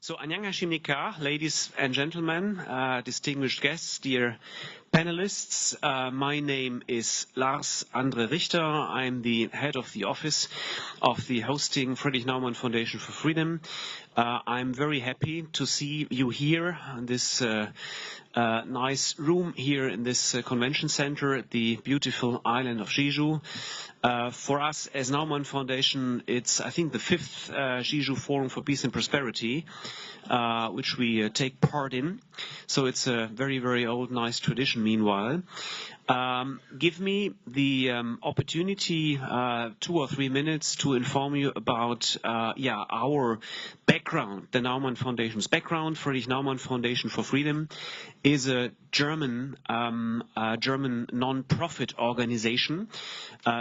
So, annyeonghaseyo nika, ladies and gentlemen, distinguished guests, dear panelists. My name is Lars Andre Richter. I'm the head of the office of the hosting Friedrich Naumann Foundation for Freedom. I'm very happy to see you here in this nice room here in this convention center at the beautiful island of Jeju. For us as Naumann Foundation, it's, I think, the fifth Jeju Forum for Peace and Prosperity, which we take part in. So it's a very, very old, nice tradition meanwhile. Give me the opportunity, 2 or 3 minutes, to inform you about our background, the Naumann Foundation's background. Friedrich Naumann Foundation for Freedom is a German non-profit organization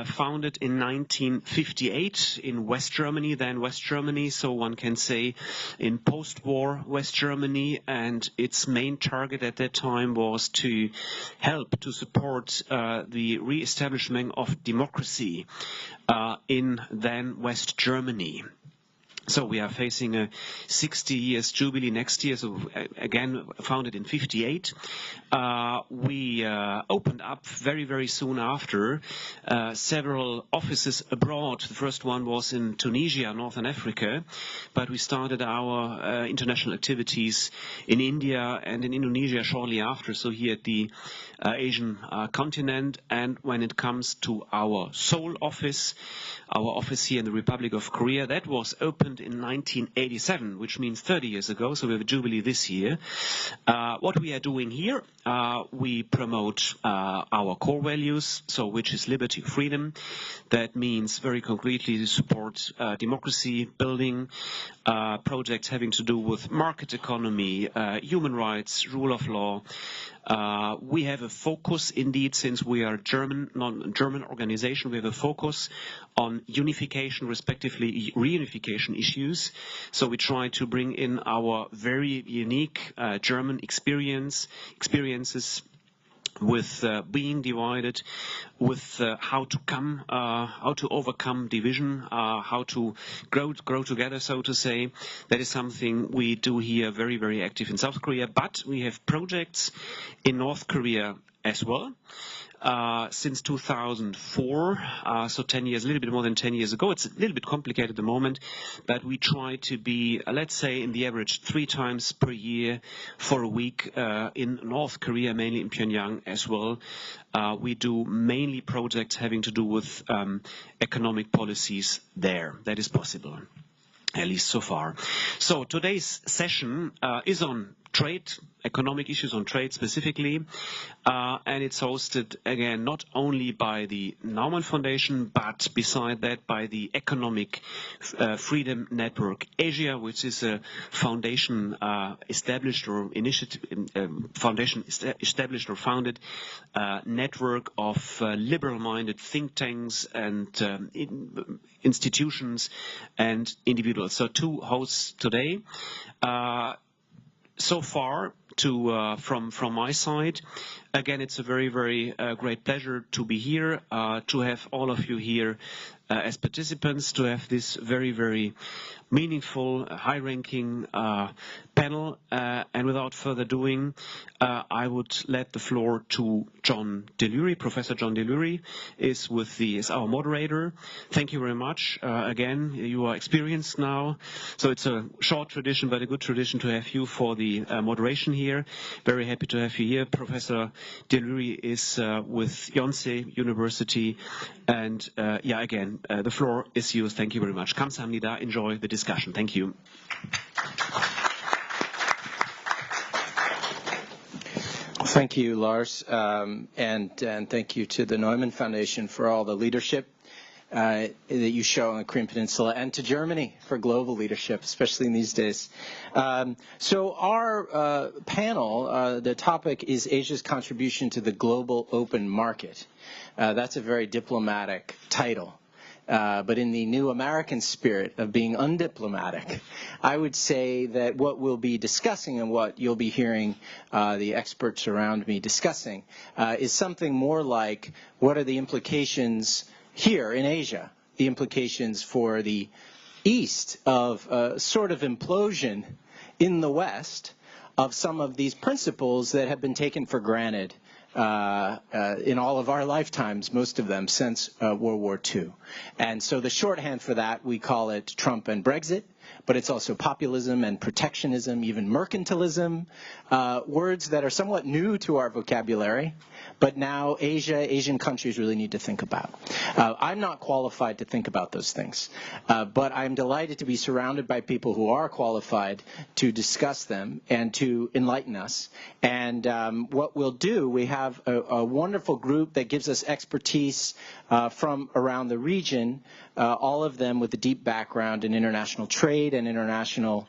founded in 1958 in West Germany, then West Germany, so one can say in post-war West Germany, and its main target at that time was to help to support the re-establishment of democracy in then West Germany. So we are facing a 60 years jubilee next year, so again founded in 58. We opened up very, very soon after several offices abroad. The first one was in Tunisia, Northern Africa, but we started our international activities in India and in Indonesia shortly after, so here at the Asian continent. And when it comes to our Seoul office, our office here in the Republic of Korea, that was opened in 1987, which means 30 years ago, so we have a jubilee this year. What we are doing here, we promote our core values, so which is liberty, freedom. That means very concretely to support democracy building, projects having to do with market economy, human rights, rule of law. We have a focus, indeed, since we are a German organization, we have a focus on unification, respectively reunification issues. So we try to bring in our very unique German experiences with being divided, with how to overcome division, how to grow together, so to say. That is something we do here, very, very active in South Korea. But we have projects in North Korea as well. Since 2004, so 10 years, a little bit more than 10 years ago. It's a little bit complicated at the moment, but we try to be, let's say, in the average 3 times per year for a week in North Korea, mainly in Pyongyang as well. We do mainly projects having to do with economic policies there. That is possible, at least so far. So today's session is on trade, economic issues on trade specifically, and it's hosted again not only by the Naumann Foundation, but beside that by the Economic Freedom Network Asia, which is a foundation established or founded network of liberal-minded think tanks and institutions and individuals. So 2 hosts today. So far, from my side, again, it's a very, very great pleasure to be here, to have all of you here as participants, to have this very, very meaningful, high-ranking panel. And without further doing, I would let the floor to John Delury. Professor John Delury is our moderator. Thank you very much. Again, you are experienced now, so it's a short tradition, but a good tradition to have you for the moderation here. Very happy to have you here. Professor Delury is with Yonsei University, and again, the floor is yours. Thank you very much. 감사합니다. Enjoy the discussion. Thank you. Thank you, Lars, and thank you to the Neumann Foundation for all the leadership that you show on the Korean Peninsula, and to Germany for global leadership, especially in these days. So our panel, the topic is Asia's contribution to the global open market. That's a very diplomatic title. But in the new American spirit of being undiplomatic, I would say that what we'll be discussing and what you'll be hearing the experts around me discussing is something more like, what are the implications here in Asia, the implications for the East of a sort of implosion in the West of some of these principles that have been taken for granted in all of our lifetimes, most of them since World War II. And so the shorthand for that, we call it Trump and Brexit, but it's also populism and protectionism, even mercantilism, words that are somewhat new to our vocabulary, but now Asian countries really need to think about. I'm not qualified to think about those things, but I'm delighted to be surrounded by people who are qualified to discuss them and to enlighten us. And what we'll do, we have a wonderful group that gives us expertise from around the region, all of them with a deep background in international trade and international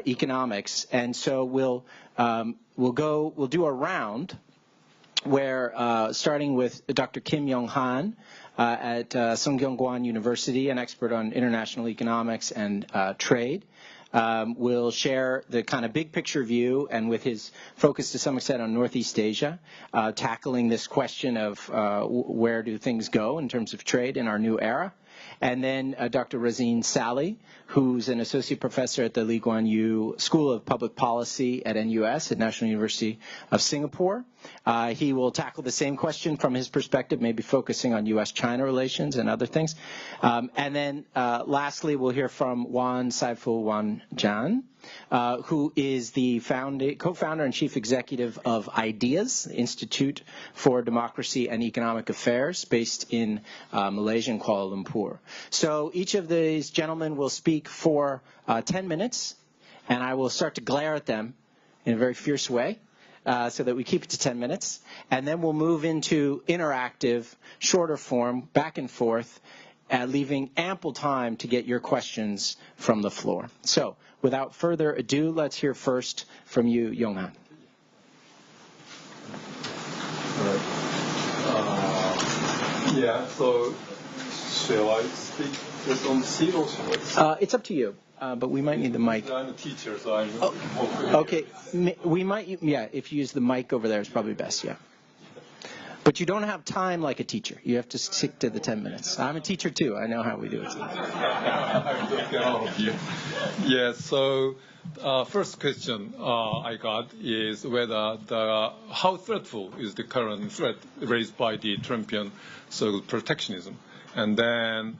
economics. And so we'll do a round where starting with Dr. Kim Yong-han at Sungkyunkwan University, an expert on international economics and trade, will share the kind of big picture view and with his focus to some extent on Northeast Asia, tackling this question of where do things go in terms of trade in our new era. And then Dr. Razin Sally, who's an associate professor at the Lee Kuan Yew School of Public Policy at NUS, at National University of Singapore. He will tackle the same question from his perspective, maybe focusing on U.S.-China relations and other things. And then lastly, we'll hear from Wan Saiful Wan Jan, who is the co-founder and chief executive of IDEAS, Institute for Democracy and Economic Affairs, based in Malaysia and Kuala Lumpur. So each of these gentlemen will speak for 10 minutes, and I will start to glare at them in a very fierce way so that we keep it to 10 minutes. And then we'll move into interactive, shorter form, back and forth, leaving ample time to get your questions from the floor. So without further ado, let's hear first from you, Yong-han. Yeah, so shall I speak just on the seat or shall I? It's up to you, but we might need the mic. I'm a teacher, so I'm... Okay, we might, yeah, if you use the mic over there, it's probably best, yeah. But you don't have time like a teacher. You have to stick to the 10 minutes. I'm a teacher, too. I know how we do it. Yeah, so first question I got is whether how threatful is the current threat raised by the Trumpian so protectionism? And then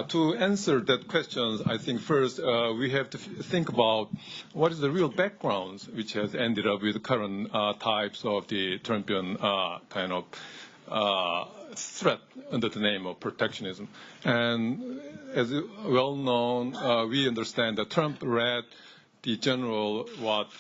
to answer that question, I think first we have to think about what is the real background which has ended up with the current types of the Trumpian kind of threat under the name of protectionism. And as well known, we understand that Trump read the general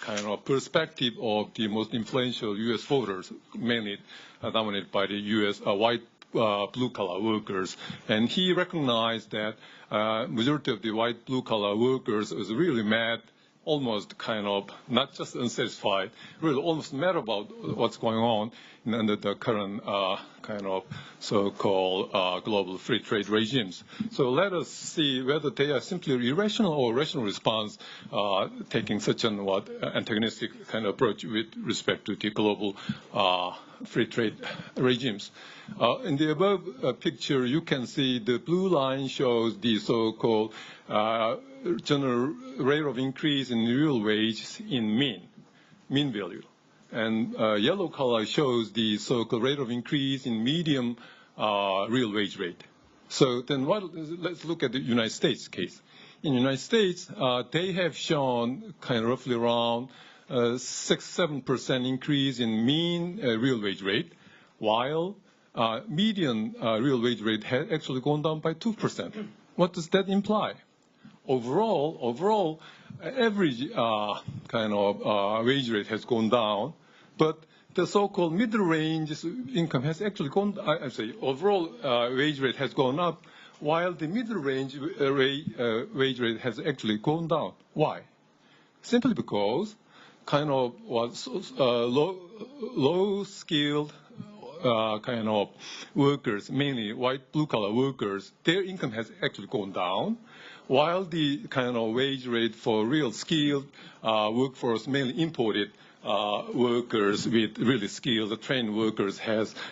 kind of perspective of the most influential U.S. voters, mainly dominated by the U.S. White blue-collar workers, and he recognized that majority of the white blue-collar workers was really mad, almost kind of not just unsatisfied, really almost mad about what's going on under the current kind of so-called global free trade regimes. So let us see whether they are simply irrational or rational response, taking such an antagonistic kind of approach with respect to the global free trade regimes. In the above picture, you can see the blue line shows the so-called general rate of increase in real wage in mean value. And yellow color shows the so-called rate of increase in medium real wage rate. So then let's look at the United States case. In the United States, they have shown kind of roughly around 6-7% increase in mean real wage rate, while median real wage rate has actually gone down by 2%. What does that imply? Overall, average kind of wage rate has gone down, but the so-called middle range income has actually gone. Overall wage rate has gone up, while the middle range wage rate has actually gone down. Why? Simply because kind of low skilled kind of workers, mainly white blue-collar workers, their income has actually gone down, while the kind of wage rate for real skilled workforce, mainly imported workers with really skilled, trained workers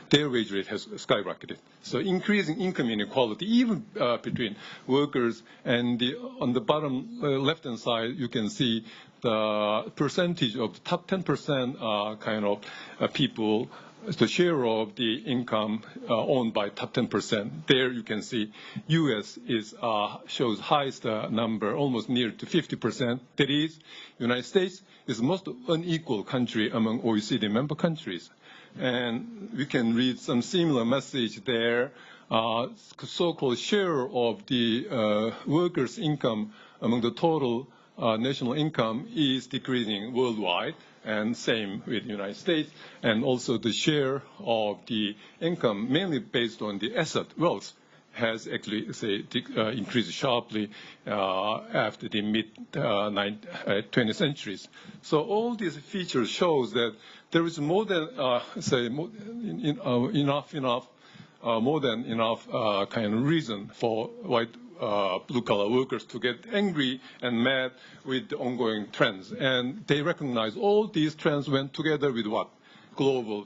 their wage rate has skyrocketed. So increasing income inequality, even between workers, and on the bottom left-hand side, you can see the percentage of the top 10% kind of people, the share of the income owned by top 10%. There you can see U.S. shows highest number, almost near to 50%. That is, United States is the most unequal country among OECD member countries. And we can read some similar message there. So-called share of the workers' income among the total national income is decreasing worldwide, and same with the United States. And also the share of the income, mainly based on the asset wealth, has actually, increased sharply after the mid-20th centuries. So all these features shows that there is more than, more than enough kind of reason for white blue-collar workers to get angry and mad with the ongoing trends. And they recognize all these trends went together with what? Global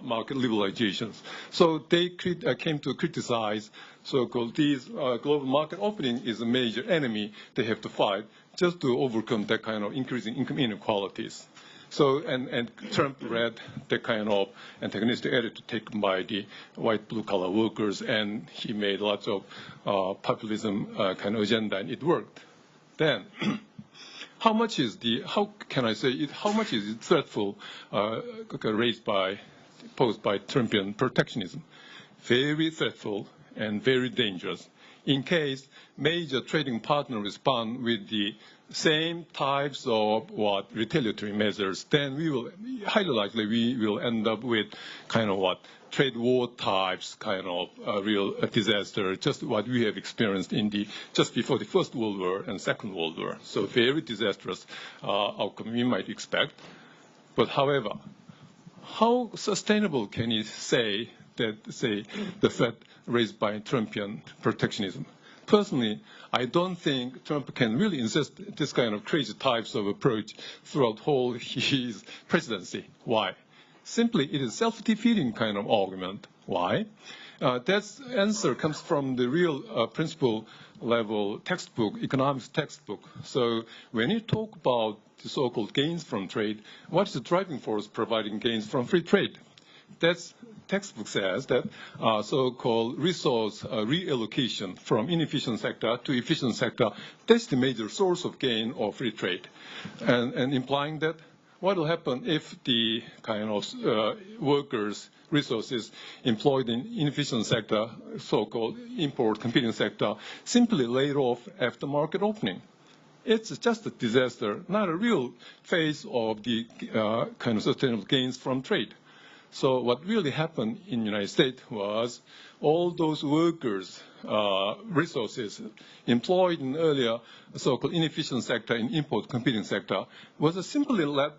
market liberalizations. So they came to criticize so-called these global market opening is a major enemy they have to fight just to overcome that kind of increasing income inequalities. So, and Trump read the kind of antagonistic attitude taken by the white blue-collar workers, and he made lots of populism kind of agenda, and it worked. Then, how much is it threatful posed by Trumpian protectionism? Very threatful and very dangerous. In case major trading partners respond with the same types of retaliatory measures, then highly likely we will end up with kind of trade war types kind of real disaster, just what we have experienced just before the First World War and Second World War. So very disastrous outcome we might expect. But however, how sustainable can you say the threat raised by Trumpian protectionism? Personally, I don't think Trump can really insist this kind of crazy types of approach throughout whole his presidency. Why? Simply, it is self-defeating kind of argument. Why? That answer comes from the real principle level textbook, economics textbook. So when you talk about the so-called gains from trade, what is the driving force providing gains from free trade? That's textbook says that so-called resource reallocation from inefficient sector to efficient sector, that's the major source of gain of free trade. And implying that what will happen if the kind of workers, resources employed in inefficient sector, so-called import competing sector, simply laid off after market opening? It's just a disaster, not a real phase of the kind of sustainable gains from trade. So what really happened in the United States was all those workers, resources employed in earlier so-called inefficient sector in import competing sector was simply let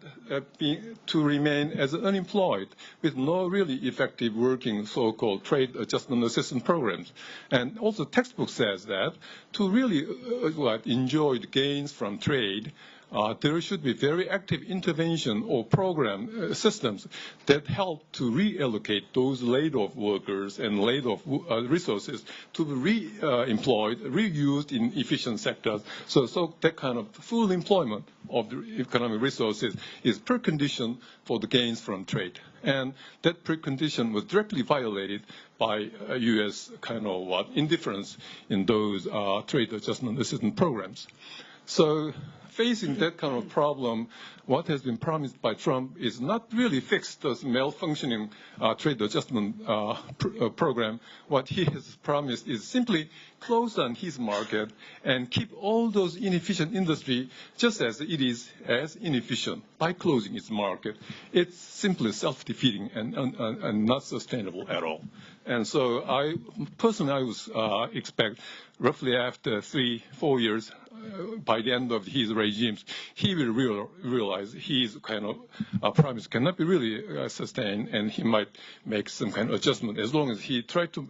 to remain as unemployed with no really effective working so-called trade adjustment assistance programs. And also textbook says that to really enjoy the gains from trade, there should be very active intervention or program systems that help to reallocate those laid-off workers and laid-off resources to be re-employed, reused in efficient sectors. So that kind of full employment of the economic resources is precondition for the gains from trade. And that precondition was directly violated by U.S. kind of indifference in those trade adjustment assistance programs. So facing that kind of problem, what has been promised by Trump is not really fix this malfunctioning trade adjustment program. What he has promised is simply close down his market and keep all those inefficient industry just as it is as inefficient by closing its market. It's simply self-defeating and not sustainable at all. And so I would expect roughly after 3-4 years, by the end of his regimes, he will realize his kind of promise cannot be really sustained, and he might make some kind of adjustment as long as he tried to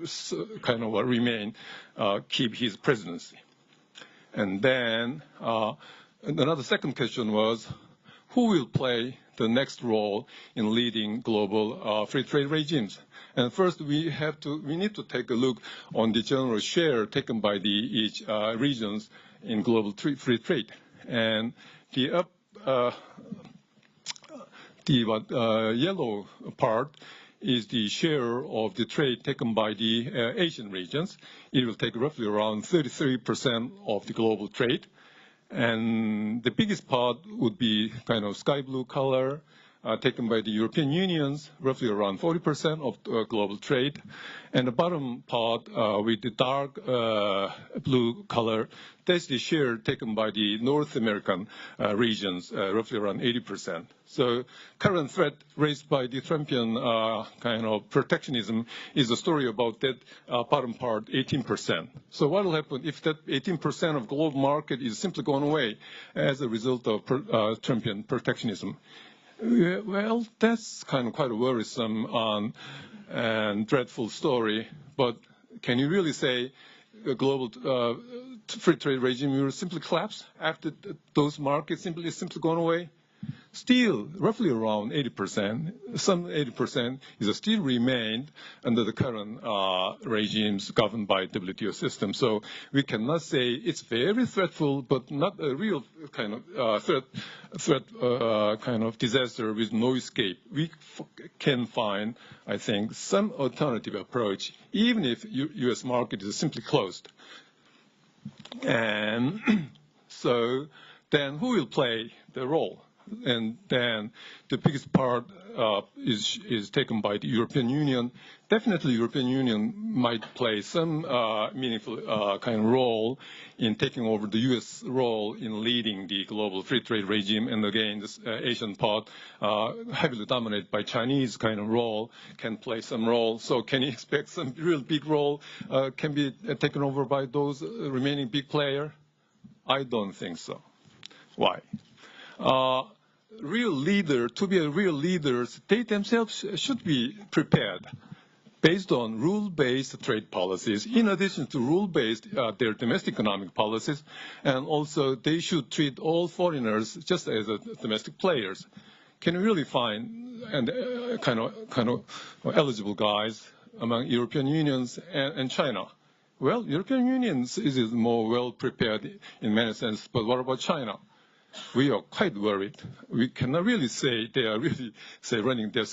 kind of keep his presidency. And then another second question was, who will play the next role in leading global free trade regimes. And first, we need to take a look on the general share taken by each regions in global free trade. And the yellow part is the share of the trade taken by the Asian regions. It will take roughly around 33% of the global trade. And the biggest part would be kind of sky blue color, taken by the European Unions, roughly around 40% of global trade. And the bottom part with the dark blue color, that's the share taken by the North American regions, roughly around 80%. So current threat raised by the Trumpian kind of protectionism is a story about that bottom part, 18%. So what will happen if that 18% of global market is simply gone away as a result of Trumpian protectionism? Well, that's kind of quite a worrisome and dreadful story, but can you really say a global free trade regime will simply collapse after those markets simply gone away? Still, roughly around 80%, some 80% is still remained under the current regimes governed by WTO system. So we cannot say it's very threatful, but not a real kind of threat kind of disaster with no escape. We can find, I think, some alternative approach, even if U.S. market is simply closed. And so then who will play the role? And then the biggest part is taken by the European Union. Definitely, European Union might play some meaningful kind of role in taking over the U.S. role in leading the global free trade regime. And again, this Asian part, heavily dominated by Chinese kind of role, can play some role. So can you expect some real big role can be taken over by those remaining big players? I don't think so. Why? To be a real leaders, they themselves should be prepared based on rule-based trade policies, in addition to rule-based their domestic economic policies, and also they should treat all foreigners just as domestic players. Can you really find kind of eligible guys among European unions and China? Well, European Union is more well prepared in many sense, but what about China? We are quite worried. We cannot really say they are really running their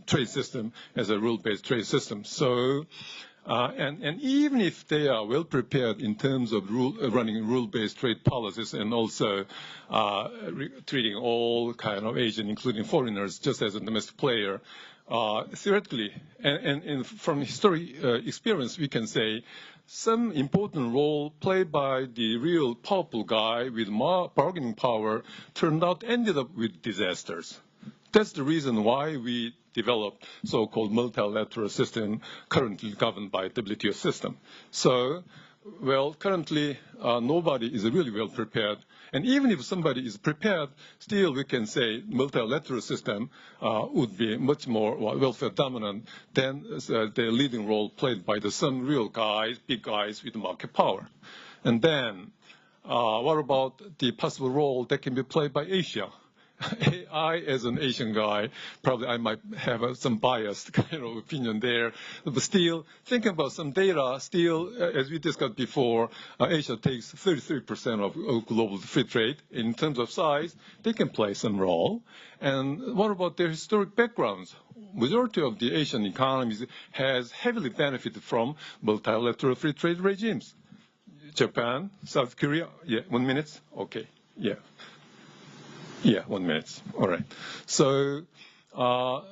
trade system as a rule-based trade system. So, and even if they are well prepared in terms of running rule-based trade policies and also treating all kind of Asian, including foreigners, just as a domestic player, theoretically, and from historic experience, we can say some important role played by the real powerful guy with more bargaining power ended up with disasters. That's the reason why we developed so-called multilateral system currently governed by WTO system. So, well, currently nobody is really well prepared. And even if somebody is prepared, still we can say multilateral system would be much more welfare dominant than the leading role played by some real guys, big guys with market power. And then what about the possible role that can be played by Asia? I, as an Asian guy, probably I might have some biased kind of opinion there. But still, thinking about some data, still, as we discussed before, Asia takes 33% of global free trade. In terms of size, they can play some role. And what about their historic backgrounds? Majority of the Asian economies has heavily benefited from multilateral free trade regimes. Japan, South Korea, 1 minute? Okay, yeah. 1 minute. All right. So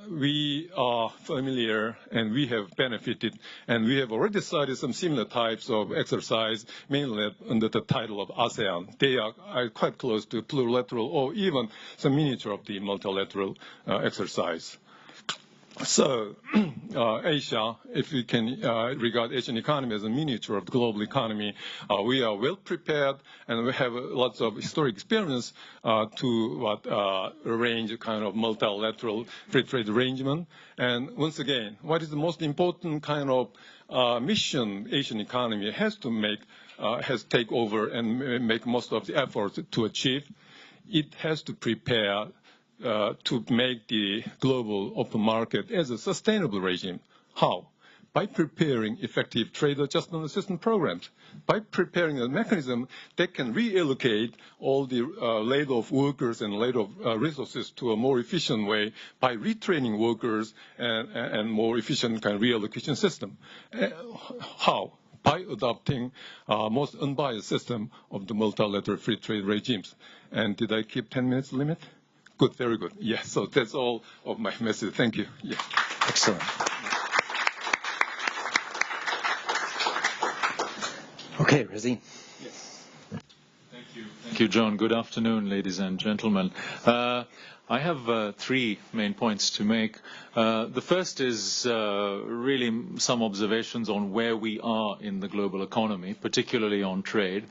we are familiar and we have benefited and we have already started some similar types of exercise, mainly under the title of ASEAN. They are quite close to plurilateral or even some miniature of the multilateral exercise. So Asia, if we can regard Asian economy as a miniature of the global economy, we are well prepared and we have lots of historic experience to arrange a kind of multilateral free trade arrangement. And once again, what is the most important kind of mission Asian economy has to make, has to take over and make most of the efforts to achieve? It has to prepare to make the global open market as a sustainable regime. How? By preparing effective trade adjustment assistance programs, by preparing a mechanism that can reallocate all the laid-off workers and laid-off resources to a more efficient way by retraining workers and more efficient kind of reallocation system. How? By adopting most unbiased system of the multilateral free trade regimes. And did I keep 10 minutes limit? Good, very good. Yes, so that's all of my message. Thank you. Yeah. Excellent. Okay, Razin. Yes. Thank you, John. Good afternoon, ladies and gentlemen. I have 3 main points to make. The first is really some observations on where we are in the global economy, particularly on trade.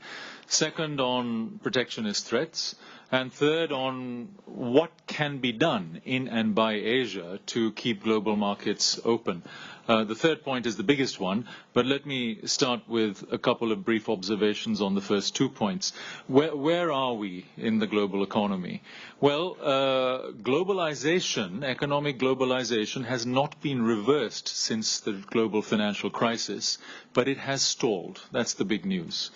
Second, on protectionist threats. And third, on what can be done in and by Asia to keep global markets open. The third point is the biggest one, but let me start with a couple of brief observations on the first 2 points. Where are we in the global economy? Well, globalization, economic globalization, has not been reversed since the global financial crisis, but it has stalled. That's the big news.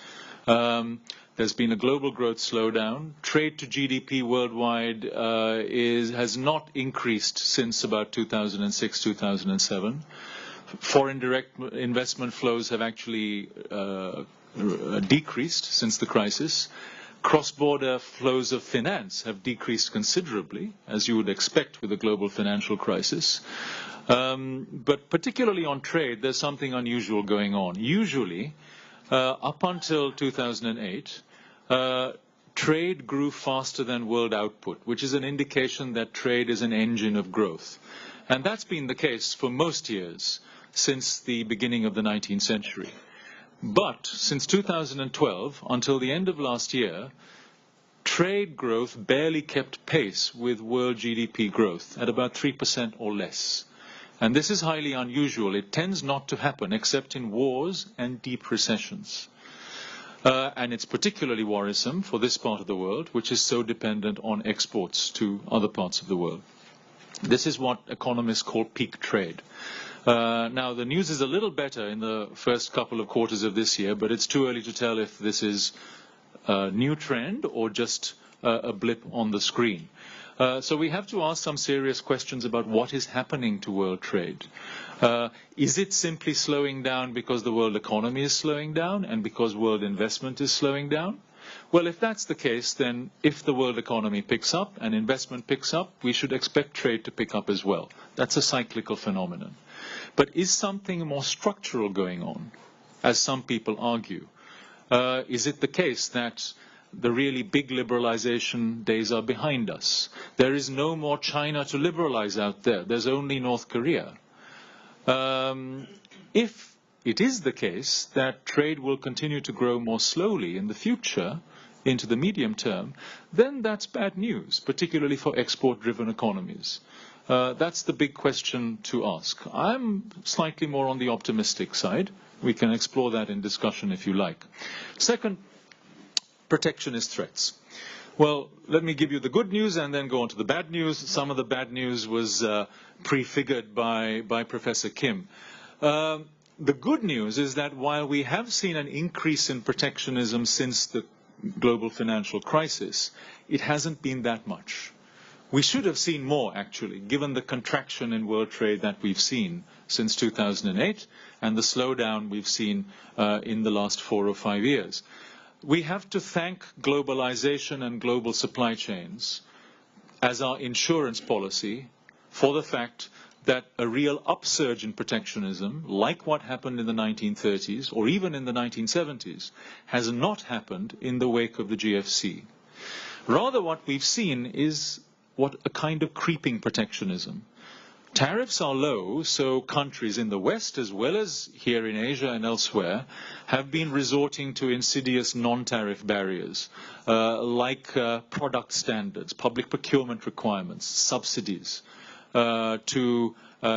There's been a global growth slowdown. Trade to GDP worldwide has not increased since about 2006, 2007. Foreign direct investment flows have actually decreased since the crisis. Cross-border flows of finance have decreased considerably, as you would expect with a global financial crisis. But particularly on trade, there's something unusual going on. Usually, up until 2008, trade grew faster than world output, which is an indication that trade is an engine of growth. And that's been the case for most years since the beginning of the 19th century. But since 2012, until the end of last year, trade growth barely kept pace with world GDP growth at about 3% or less. And this is highly unusual. It tends not to happen except in wars and deep recessions. And it's particularly worrisome for this part of the world, which is so dependent on exports to other parts of the world. This is what economists call peak trade. Now, the news is a little better in the first couple of quarters of this year, but it's too early to tell if this is a new trend or just a blip on the screen. So we have to ask some serious questions about what is happening to world trade. Is it simply slowing down because the world economy is slowing down and because world investment is slowing down? Well, if that's the case, then if the world economy picks up and investment picks up, we should expect trade to pick up as well. That's a cyclical phenomenon. But is something more structural going on, as some people argue? Is it the case that the really big liberalization days are behind us? There is no more China to liberalize out there. There's only North Korea. If it is the case that trade will continue to grow more slowly in the future, into the medium term, then that's bad news, particularly for export-driven economies. That's the big question to ask. I'm slightly more on the optimistic side. We can explore that in discussion if you like. Second, protectionist threats. Well, let me give you the good news and then go on to the bad news. Some of the bad news was prefigured by Professor Kim. The good news is that while we have seen an increase in protectionism since the global financial crisis, it hasn't been that much. We should have seen more, actually, given the contraction in world trade that we've seen since 2008 and the slowdown we've seen in the last 4 or 5 years. We have to thank globalization and global supply chains as our insurance policy for the fact that a real upsurge in protectionism, like what happened in the 1930s or even in the 1970s, has not happened in the wake of the GFC. Rather, what we've seen is a kind of creeping protectionism. Tariffs are low, so countries in the West, as well as here in Asia and elsewhere, have been resorting to insidious non-tariff barriers, like product standards, public procurement requirements, subsidies, to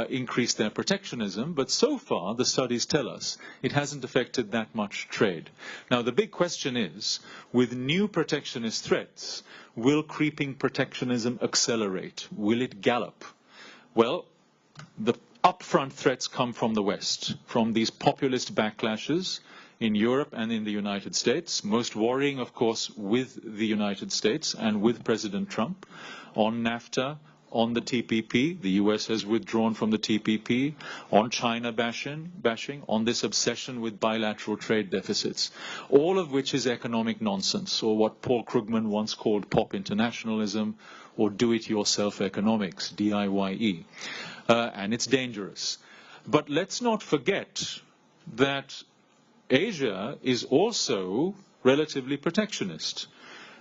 increased their protectionism, but so far the studies tell us it hasn't affected that much trade. Now the big question is, with new protectionist threats, will creeping protectionism accelerate? Will it gallop? Well, the upfront threats come from the West, from these populist backlashes in Europe and in the United States, most worrying, of course, with the United States and with President Trump on NAFTA, on the TPP. The US has withdrawn from the TPP, on China bashing, on this obsession with bilateral trade deficits, all of which is economic nonsense, or what Paul Krugman once called pop internationalism, or do-it-yourself economics, DIYE. And it's dangerous. But let's not forget that Asia is also relatively protectionist.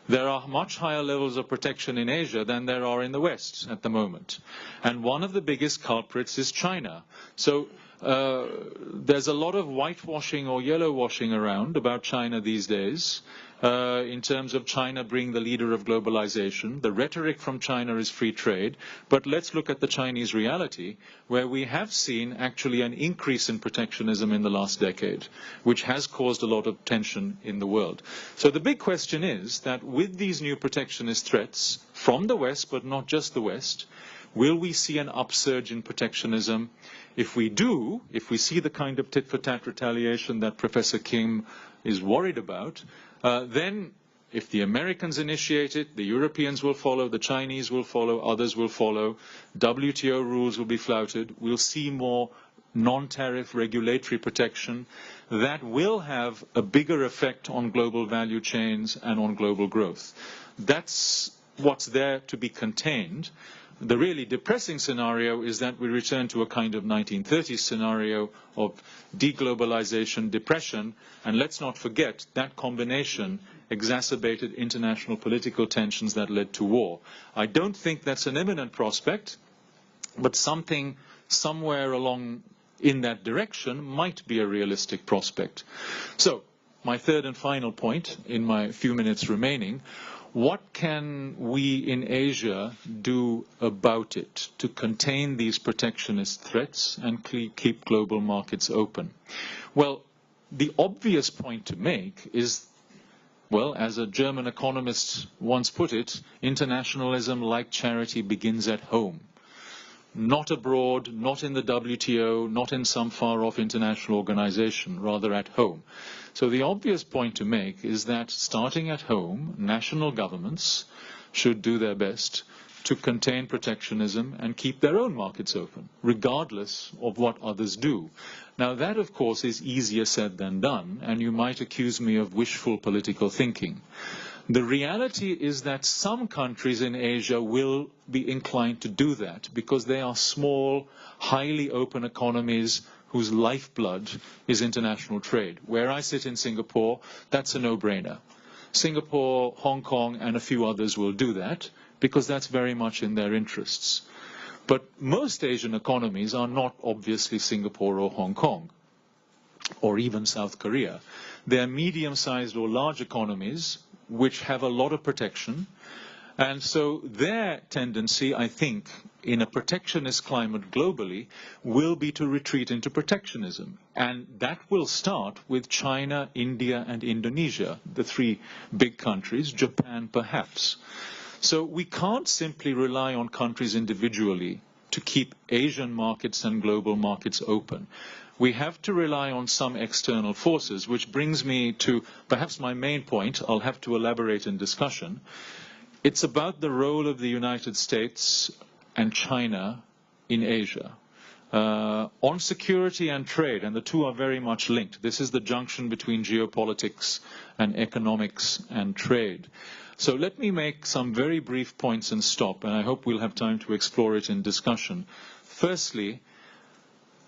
There are much higher levels of protection in Asia than there are in the West at the moment. And one of the biggest culprits is China. So there's a lot of whitewashing or yellowwashing around about China these days. In terms of China being the leader of globalization. The rhetoric from China is free trade, but let's look at the Chinese reality, where we have seen actually an increase in protectionism in the last decade, which has caused a lot of tension in the world. So the big question is that with these new protectionist threats from the West, but not just the West, will we see an upsurge in protectionism? If we do, if we see the kind of tit-for-tat retaliation that Professor Kim is worried about, then if the Americans initiate it, the Europeans will follow, the Chinese will follow, others will follow, WTO rules will be flouted, we'll see more non-tariff regulatory protection that will have a bigger effect on global value chains and on global growth. That's what's there to be contained. The really depressing scenario is that we return to a kind of 1930s scenario of deglobalization, depression, and let's not forget that combination exacerbated international political tensions that led to war. I don't think that's an imminent prospect, but something somewhere along in that direction might be a realistic prospect. So, my third and final point in my few minutes remaining, what can we in Asia do about it to contain these protectionist threats and keep global markets open? Well, the obvious point to make is, well, as a German economist once put it, internationalism, like charity, begins at home. Not abroad, not in the WTO, not in some far-off international organization, rather at home. So the obvious point to make is that starting at home, national governments should do their best to contain protectionism and keep their own markets open, regardless of what others do. Now that, of course, is easier said than done, and you might accuse me of wishful political thinking. The reality is that some countries in Asia will be inclined to do that because they are small, highly open economies whose lifeblood is international trade. Where I sit in Singapore, that's a no-brainer. Singapore, Hong Kong, and a few others will do that because that's very much in their interests. But most Asian economies are not obviously Singapore or Hong Kong, or even South Korea. They're medium-sized or large economies which have a lot of protection. And so their tendency, I think, in a protectionist climate globally, will be to retreat into protectionism. And that will start with China, India, and Indonesia, the three big countries, Japan perhaps. So we can't simply rely on countries individually to keep Asian markets and global markets open. We have to rely on some external forces, which brings me to perhaps my main point. I'll have to elaborate in discussion. It's about the role of the United States and China in Asia. On security and trade, and the two are very much linked. This is the junction between geopolitics and economics and trade. So let me make some very brief points and stop, and I hope we'll have time to explore it in discussion. Firstly,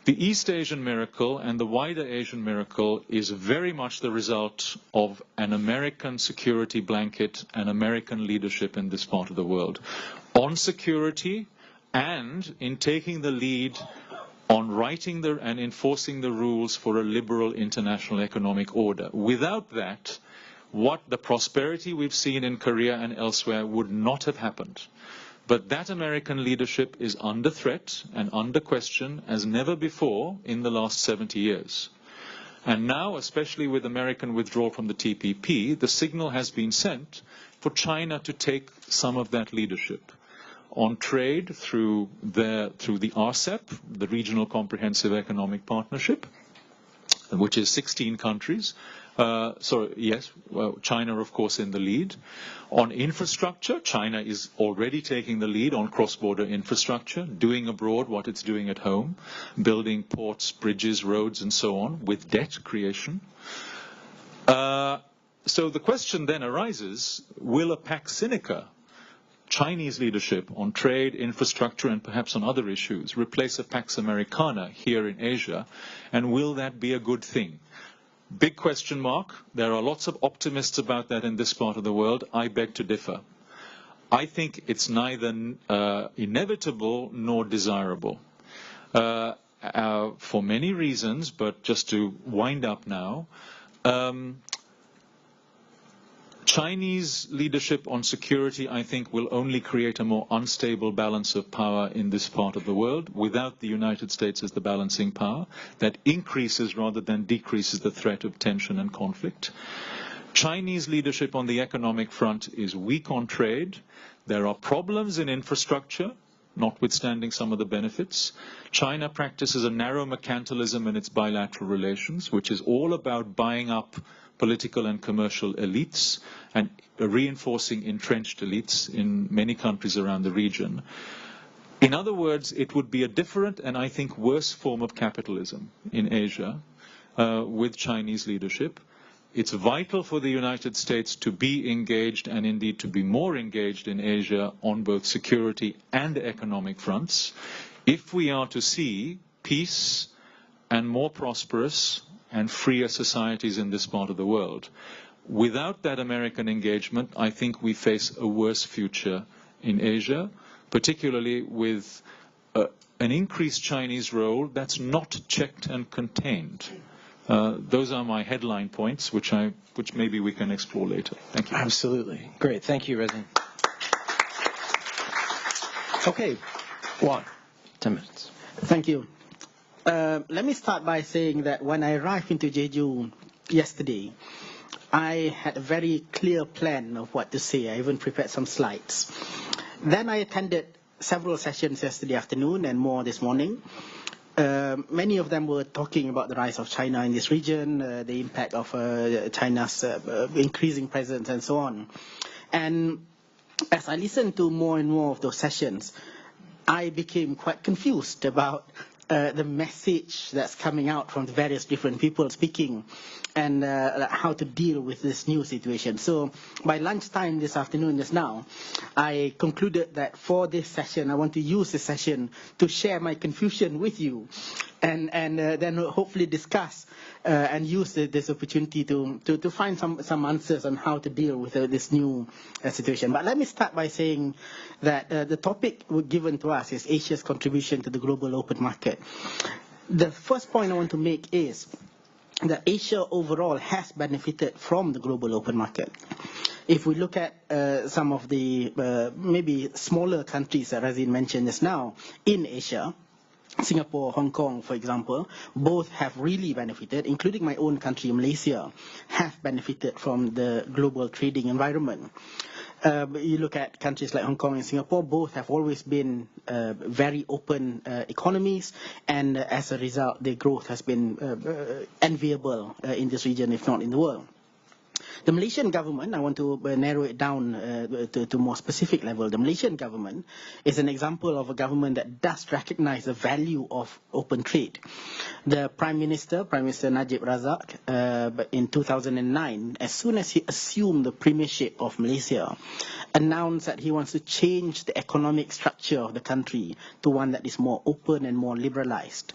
the East Asian miracle and the wider Asian miracle is very much the result of an American security blanket and American leadership in this part of the world. On security and in taking the lead on writing and enforcing the rules for a liberal international economic order. Without that, what the prosperity we've seen in Korea and elsewhere would not have happened. But that American leadership is under threat and under question as never before in the last 70 years. And now, especially with American withdrawal from the TPP, the signal has been sent for China to take some of that leadership on trade through the RCEP, the Regional Comprehensive Economic Partnership, which is 16 countries. China, of course, in the lead. On infrastructure, China is already taking the lead on cross-border infrastructure, doing abroad what it's doing at home, building ports, bridges, roads, and so on, with debt creation. So the question then arises, will a Pax Sinica, Chinese leadership on trade, infrastructure, and perhaps on other issues, replace a Pax Americana here in Asia, and will that be a good thing? Big question mark. There are lots of optimists about that in this part of the world. I beg to differ. I think it's neither inevitable nor desirable. For many reasons, but just to wind up now, Chinese leadership on security, I think, will only create a more unstable balance of power in this part of the world without the United States as the balancing power that increases rather than decreases the threat of tension and conflict. Chinese leadership on the economic front is weak on trade. There are problems in infrastructure, notwithstanding some of the benefits. China practices a narrow mercantilism in its bilateral relations, which is all about buying up political and commercial elites and reinforcing entrenched elites in many countries around the region. In other words, it would be a different and I think worse form of capitalism in Asia with Chinese leadership. It's vital for the United States to be engaged and indeed to be more engaged in Asia on both security and economic fronts if we are to see peace and more prosperous and freer societies in this part of the world. Without that American engagement, I think we face a worse future in Asia, particularly with an increased Chinese role that's not checked and contained. Those are my headline points, which maybe we can explore later. Thank you. Absolutely. Great. Thank you, Rezin. Okay. Juan, 10 minutes. Thank you. Let me start by saying that when I arrived into Jeju yesterday, I had a very clear plan of what to say. I even prepared some slides. Then I attended several sessions yesterday afternoon and more this morning. Many of them were talking about the rise of China in this region, the impact of China's increasing presence and so on. And as I listened to more and more of those sessions, I became quite confused about the message that's coming out from the various different people speaking and how to deal with this new situation. So by lunchtime this afternoon, just now, I concluded that for this session, I want to use this session to share my confusion with you and then hopefully discuss and use this opportunity to find some answers on how to deal with this new situation. But let me start by saying that the topic given to us is Asia's contribution to the global open market. The first point I want to make is that Asia overall has benefited from the global open market. If we look at some of the maybe smaller countries that Razin mentioned just now in Asia, Singapore, Hong Kong, for example, both have really benefited, including my own country, Malaysia, have benefited from the global trading environment. You look at countries like Hong Kong and Singapore, both have always been very open economies, and as a result, their growth has been enviable in this region, if not in the world. The Malaysian government, I want to narrow it down to more specific level. The Malaysian government is an example of a government that does recognize the value of open trade. The Prime Minister Najib Razak, in 2009, as soon as he assumed the premiership of Malaysia, announced that he wants to change the economic structure of the country to one that is more open and more liberalized.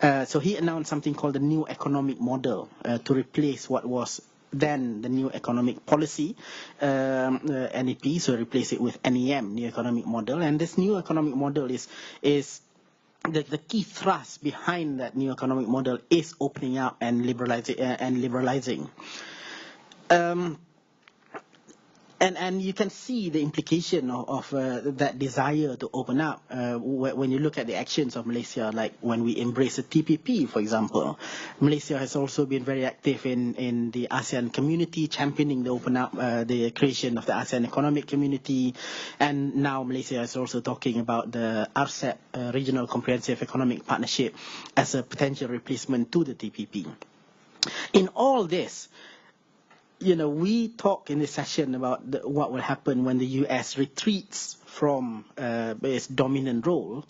So he announced something called the New Economic Model to replace what was then the New Economic Policy, NEP, so replace it with NEM, New Economic Model. And this New Economic Model is the key thrust behind that New Economic Model is opening up and liberalizing. And you can see the implication of that desire to open up when you look at the actions of Malaysia, like when we embrace the TPP, for example. Malaysia has also been very active in the ASEAN community, championing the open up, the creation of the ASEAN economic community. And now Malaysia is also talking about the RCEP, Regional Comprehensive Economic Partnership, as a potential replacement to the TPP. In all this, we talk in this session about what will happen when the U.S. retreats from its dominant role.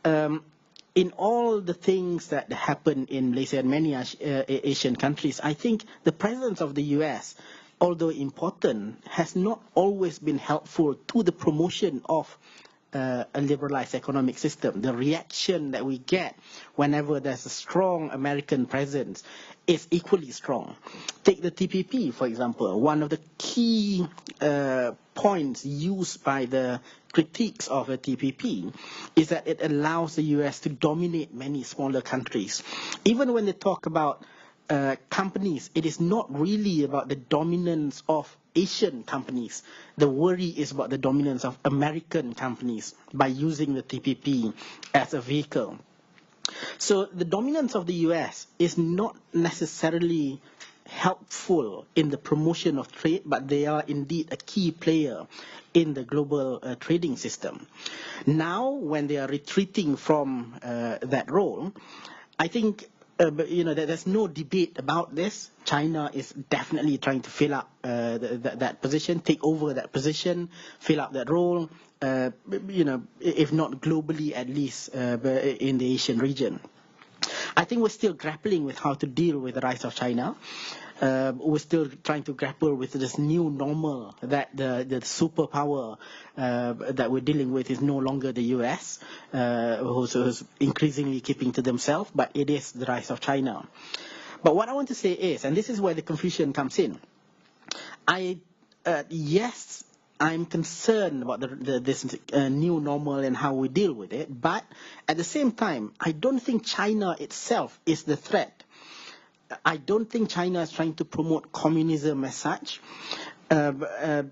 In all the things that happen in Malaysia and many Asian countries, I think the presence of the U.S., although important, has not always been helpful to the promotion of a liberalized economic system. The reaction that we get whenever there's a strong American presence is equally strong. Take the TPP, for example. One of the key points used by the critiques of the TPP is that it allows the US to dominate many smaller countries. Even when they talk about companies, it is not really about the dominance of Asian companies. The worry is about the dominance of American companies by using the TPP as a vehicle. So the dominance of the US is not necessarily helpful in the promotion of trade, but they are indeed a key player in the global trading system. Now, when they are retreating from that role, I think there's no debate about this. China is definitely trying to fill up that position, take over that position, fill up that role, if not globally, at least in the Asian region. I think we're still grappling with how to deal with the rise of China. We're still trying to grapple with this new normal that the superpower that we're dealing with is no longer the US, who's increasingly keeping to themselves, but it is the rise of China. But what I want to say is, and this is where the confusion comes in, yes, I'm concerned about this new normal and how we deal with it, but at the same time, I don't think China itself is the threat. I don't think China is trying to promote communism as such, but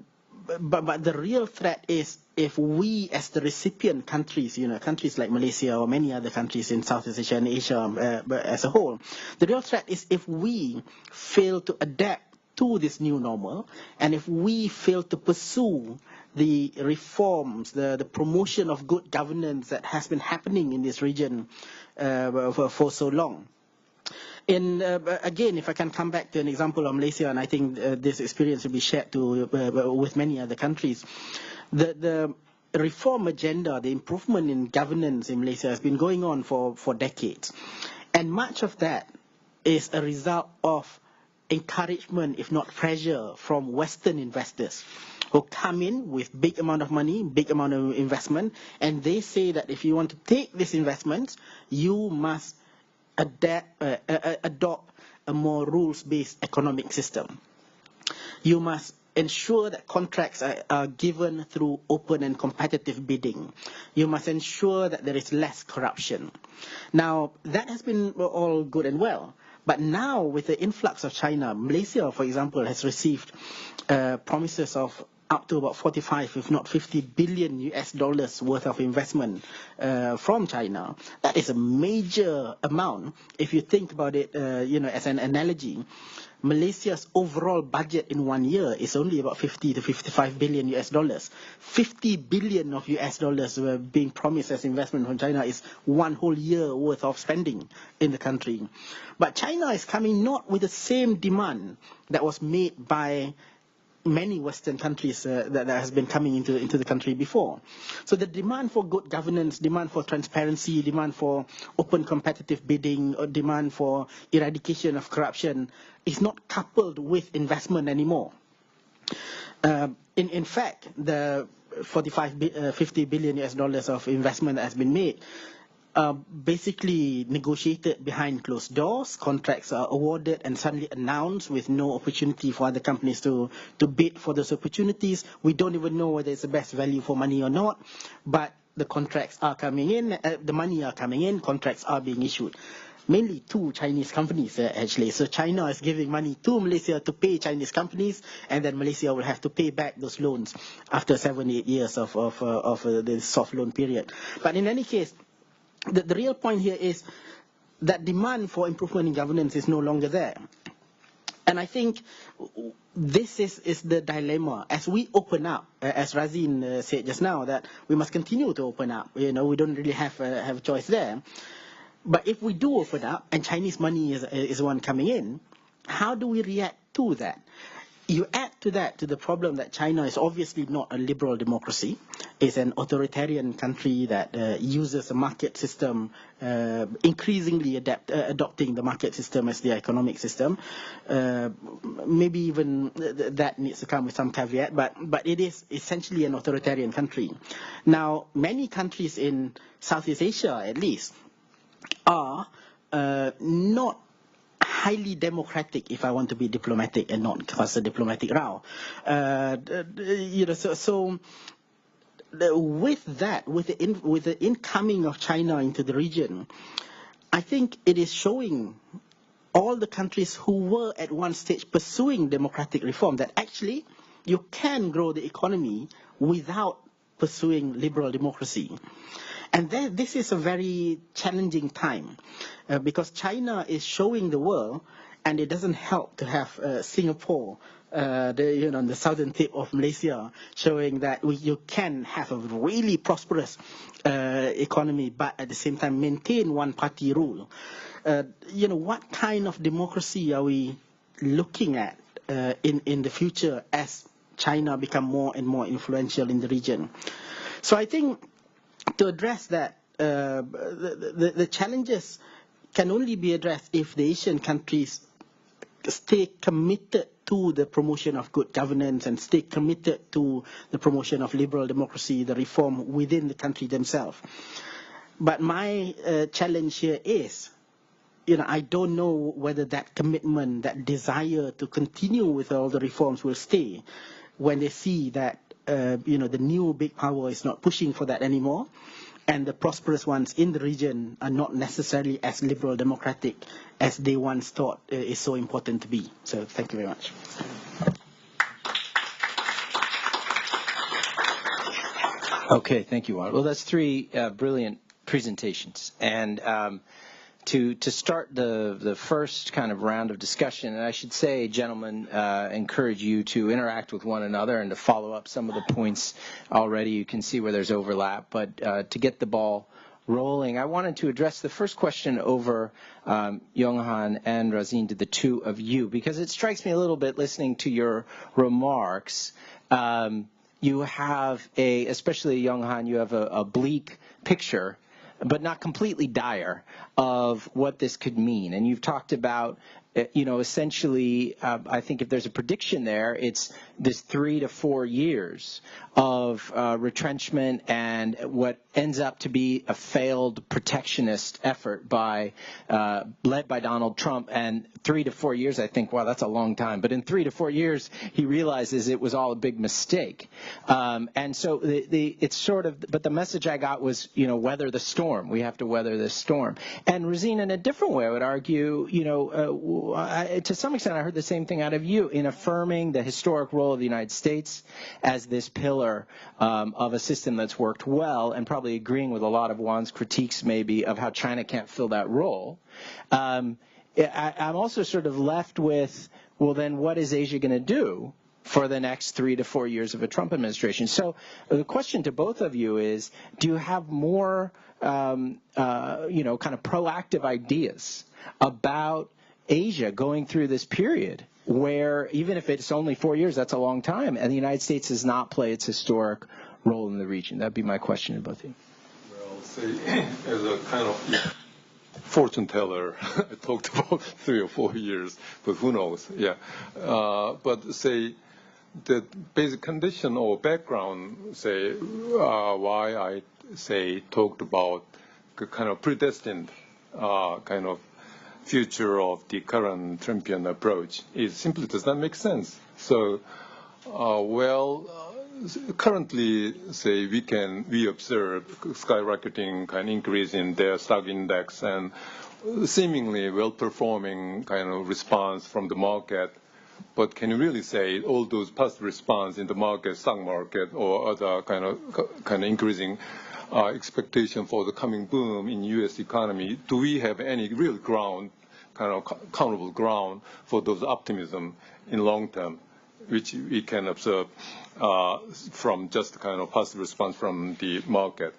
the real threat is if we, as the recipient countries, countries like Malaysia or many other countries in Southeast Asia and Asia as a whole, the real threat is if we fail to adapt to this new normal, and if we fail to pursue the reforms, the promotion of good governance that has been happening in this region for so long. Again, if I can come back to an example of Malaysia, and I think this experience will be shared with many other countries, the reform agenda, the improvement in governance in Malaysia has been going on for decades. And much of that is a result of encouragement, if not pressure, from Western investors who come in with big amount of money, big amount of investment, and they say that if you want to take this investment, you must adopt a more rules-based economic system. You must ensure that contracts are given through open and competitive bidding. You must ensure that there is less corruption. Now, that has been all good and well. But now, with the influx of China, Malaysia, for example, has received promises of up to about 45, if not 50 billion US dollars worth of investment from China. That is a major amount. If you think about it, as an analogy, Malaysia's overall budget in 1 year is only about 50 to 55 billion US dollars. 50 billion of US dollars were being promised as investment from China is 1 whole year worth of spending in the country. But China is coming not with the same demand that was made by many Western countries that has been coming into the country before. So the demand for good governance, demand for transparency, demand for open competitive bidding, or demand for eradication of corruption is not coupled with investment anymore. In fact, the 50 billion US dollars of investment that has been made basically negotiated behind closed doors. Contracts are awarded and suddenly announced with no opportunity for other companies to bid for those opportunities. We don't even know whether it's the best value for money or not, but the contracts are coming in, the money are coming in, contracts are being issued. mainly to Chinese companies, actually. So China is giving money to Malaysia to pay Chinese companies, and then Malaysia will have to pay back those loans after 7-8 years of the soft loan period. But in any case, the real point here is that demand for improvement in governance is no longer there. And I think this is the dilemma. As we open up, as Razin said just now, that we must continue to open up. We don't really have a choice there. But if we do open up, and Chinese money is one coming in, how do we react to that? You add to that, to the problem that China is obviously not a liberal democracy. It's an authoritarian country that uses a market system, increasingly adopting the market system as the economic system. Maybe even that needs to come with some caveat, but it is essentially an authoritarian country. Now, many countries in Southeast Asia, at least, are not highly democratic, if I want to be diplomatic and not cause a diplomatic row. With that, with the incoming of China into the region, I think it is showing all the countries who were at one stage pursuing democratic reform that actually you can grow the economy without pursuing liberal democracy. And this is a very challenging time because China is showing the world, and it doesn't help to have Singapore, on the southern tip of Malaysia, showing that you can have a really prosperous economy, but at the same time maintain one-party rule. What kind of democracy are we looking at in the future as China become more and more influential in the region? So I think to address that, the challenges can only be addressed if the Asian countries stay committed to the promotion of good governance and stay committed to the promotion of liberal democracy, the reform within the country themselves. But my challenge here is, I don't know whether that commitment, that desire to continue with all the reforms will stay when they see that the new big power is not pushing for that anymore, and the prosperous ones in the region are not necessarily as liberal democratic as they once thought is so important to be. So thank you very much. Okay, thank you, Juan. Well, that's three brilliant presentations. And to start the first kind of round of discussion, and I should say, gentlemen, encourage you to interact with one another and to follow up some of the points already. You can see where there's overlap, but to get the ball rolling, I wanted to address the first question over Yonghan and Razin, to the two of you, because it strikes me a little bit listening to your remarks. You have especially Yonghan, you have a bleak picture, but not completely dire, of what this could mean. And you've talked about, essentially, I think if there's a prediction there, it's this 3 to 4 years of retrenchment and what ends up to be a failed protectionist effort led by Donald Trump. And 3 to 4 years, I think, wow, that's a long time. But in 3 to 4 years, he realizes it was all a big mistake. And so it's sort of, but the message I got was, weather the storm. We have to weather this storm. And Razin, in a different way, I would argue, to some extent, I heard the same thing out of you in affirming the historic role of the United States as this pillar of a system that's worked well, and probably agreeing with a lot of Juan's critiques maybe of how China can't fill that role. I'm also sort of left with, well, then what is Asia going to do for the next 3 to 4 years of a Trump administration? So the question to both of you is, do you have more, kind of proactive ideas about Asia going through this period where, even if it's only 4 years, that's a long time, and the United States has not played its historic role in the region? That'd be my question to both of you. Well, say, as a kind of fortune teller, I talked about 3 or 4 years, but who knows? Yeah. But say, the basic condition or background, say, why I talked about the kind of predestined kind of future of the current Trumpian approach is simply does not make sense. So, currently, say, we observe skyrocketing kind of increase in their stock index, and seemingly well-performing kind of response from the market. But can you really say all those past response in the market, stock market, or other kind of increasing expectation for the coming boom in U.S. economy? Do we have any real ground, kind of countable ground for those optimism in long term, which we can observe from just kind of past response from the market?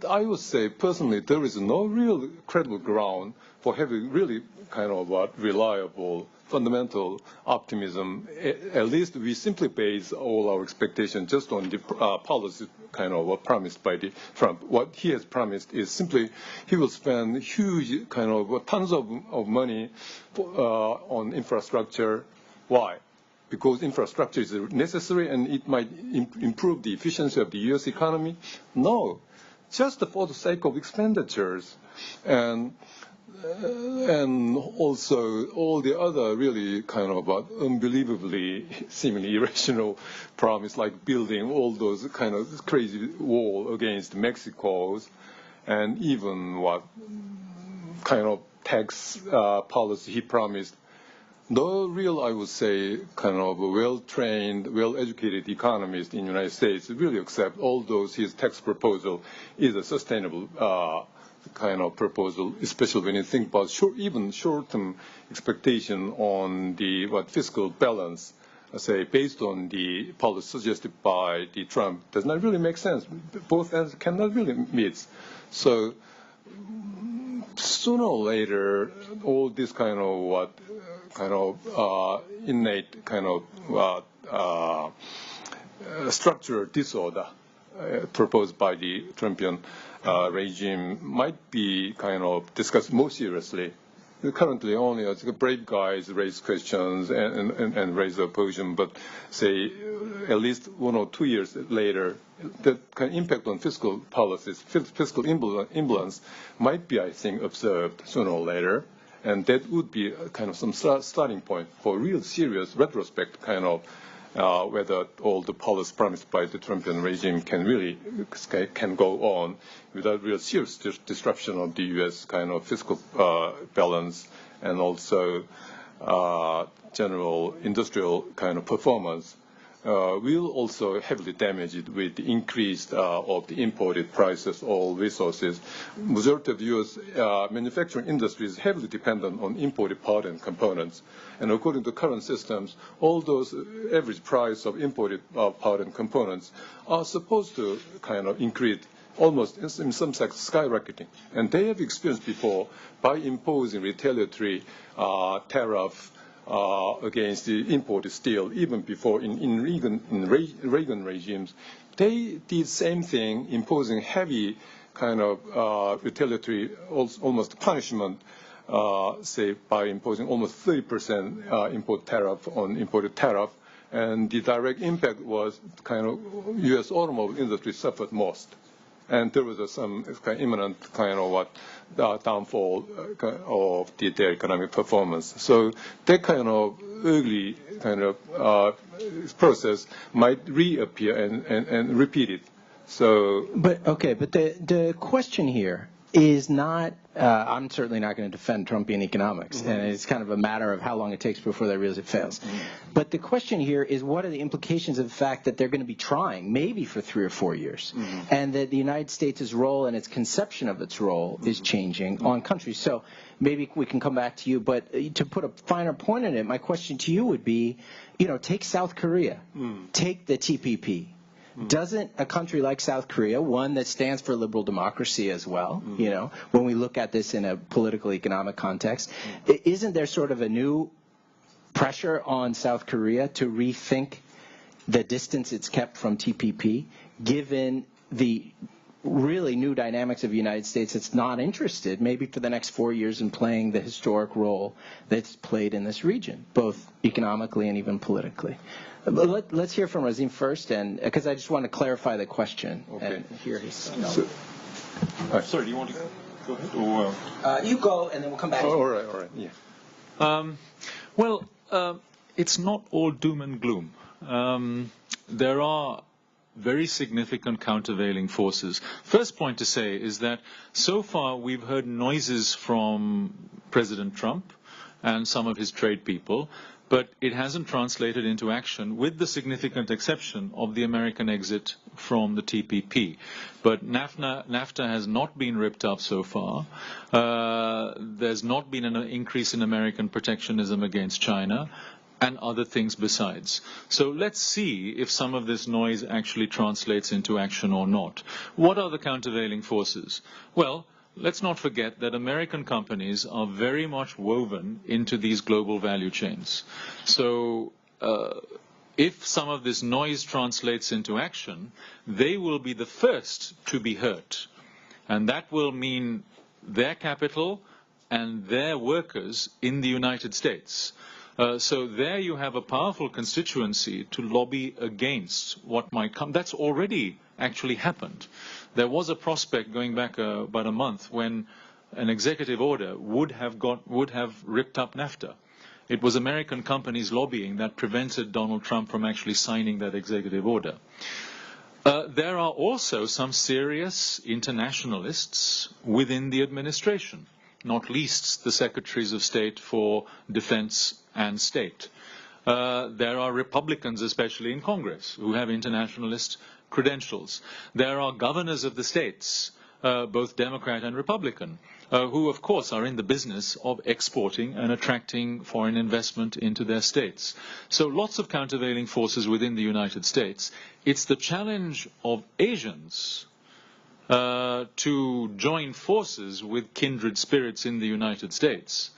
I would say personally there is no real credible ground for having really kind of reliable fundamental optimism. At least we simply base all our expectations just on the policy kind of promised by the Trump. What he has promised is simply he will spend huge kind of tons of money on infrastructure. Why? Because infrastructure is necessary and it might improve the efficiency of the U.S. economy? No, just for the sake of expenditures. And also all the other really kind of unbelievably seemingly irrational promise, like building all those kind of crazy wall against Mexico's, and even what kind of tax policy he promised. No real, I would say, kind of well-trained, well-educated economists in the United States really accept all those his tax proposal is a sustainable kind of proposal, especially when you think about even short-term expectation on the fiscal balance, say based on the policy suggested by the Trump, does not really make sense. Both ends cannot really meet. So sooner or later, all this kind of innate kind of structural disorder proposed by the Trumpian regime might be kind of discussed more seriously. Currently, only brave guys raise questions and raise opposition, but say at least 1 or 2 years later, the kind of impact on fiscal policies, fiscal imbalance might be, I think, observed sooner or later, and that would be kind of some starting point for real serious retrospect kind of whether all the policies promised by the Trumpian regime can go on without real serious disruption of the U.S. kind of fiscal balance and also general industrial kind of performance. Will also heavily damage it with the increase of the imported prices or resources. Majority of the U.S. Manufacturing industry is heavily dependent on imported parts and components. And according to current systems, all those average price of imported parts and components are supposed to kind of increase almost in some sense skyrocketing. And they have experienced before by imposing retaliatory tariff against the imported steel, even before in Reagan regimes. They did same thing, imposing heavy kind of retaliatory, almost punishment, say by imposing almost 30% import tariff on imported tariff. And the direct impact was kind of U.S. automobile industry suffered most. And there was some kind of imminent kind of downfall of their economic performance. So that kind of early kind of process might reappear and repeat it. So, but the question here is not. I'm certainly not going to defend Trumpian economics, and it's kind of a matter of how long it takes before they realize it fails. But the question here is, what are the implications of the fact that they're going to be trying, maybe for 3 or 4 years, and that the United States' role and its conception of its role is changing on countries. So maybe we can come back to you, but to put a finer point on it, my question to you would be, take South Korea, take the TPP. Doesn't a country like South Korea, one that stands for liberal democracy as well, when we look at this in a political economic context, isn't there sort of a new pressure on South Korea to rethink the distance it's kept from TPP, given the really new dynamics of the United States that's not interested, maybe for the next 4 years, in playing the historic role that's played in this region, both economically and even politically? But let's hear from Razim first, and because I just want to clarify the question. Okay. And hear his. Sorry, do you want to go ahead? Or, you go, and then we'll come back. all right, yeah. It's not all doom and gloom. There are very significant countervailing forces. First point to say is that so far we've heard noises from President Trump and some of his trade people, but it hasn't translated into action, with the significant exception of the American exit from the TPP. But NAFTA has not been ripped up so far. There's not been an increase in American protectionism against China, and other things besides. So let's see if some of this noise actually translates into action or not. What are the countervailing forces? Well, let's not forget that American companies are very much woven into these global value chains. So if some of this noise translates into action, they will be the first to be hurt. And that will mean their capital and their workers in the United States. So there you have a powerful constituency to lobby against what might come. That's already actually happened. There was a prospect going back about a month when an executive order would have ripped up NAFTA. It was American companies lobbying that prevented Donald Trump from actually signing that executive order. There are also some serious internationalists within the administration, not least the Secretaries of State for Defense and State. There are Republicans, especially in Congress, who have internationalist credentials. There are governors of the states, both Democrat and Republican, who, of course, are in the business of exporting and attracting foreign investment into their states. So lots of countervailing forces within the United States. It's the challenge of Asians to join forces with kindred spirits in the United States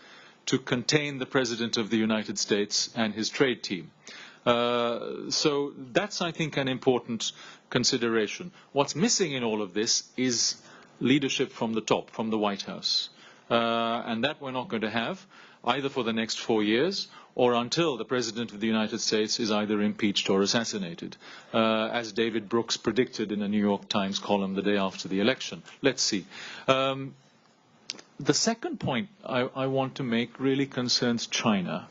to contain the President of the United States and his trade team. So that's, I think, an important consideration. What's missing in all of this is leadership from the top, from the White House. And that we're not going to have either for the next 4 years or until the President of the United States is either impeached or assassinated, as David Brooks predicted in a New York Times column the day after the election. Let's see. The second point I want to make really concerns China.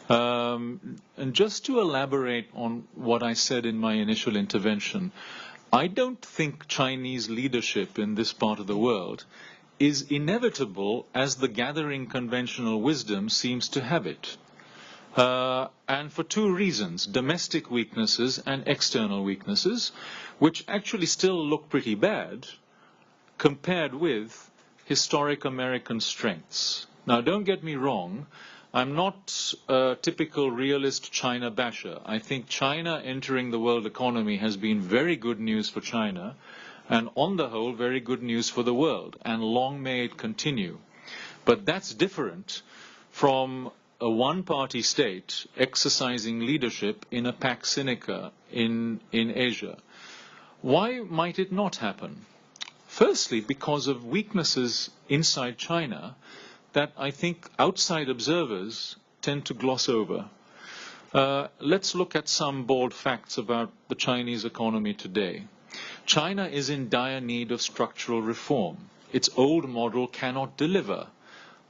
And just to elaborate on what I said in my initial intervention, I don't think Chinese leadership in this part of the world is inevitable as the gathering conventional wisdom seems to have it. And for two reasons, domestic weaknesses and external weaknesses, which actually still look pretty bad compared with historic American strengths. Now, don't get me wrong, I'm not a typical realist China basher. I think China entering the world economy has been very good news for China, and on the whole, very good news for the world, and long may it continue. But that's different from a one-party state exercising leadership in a pax sinica in Asia. Why might it not happen? Firstly, because of weaknesses inside China that I think outside observers tend to gloss over. Let's look at some bold facts about the Chinese economy today. China is in dire need of structural reform. Its old model cannot deliver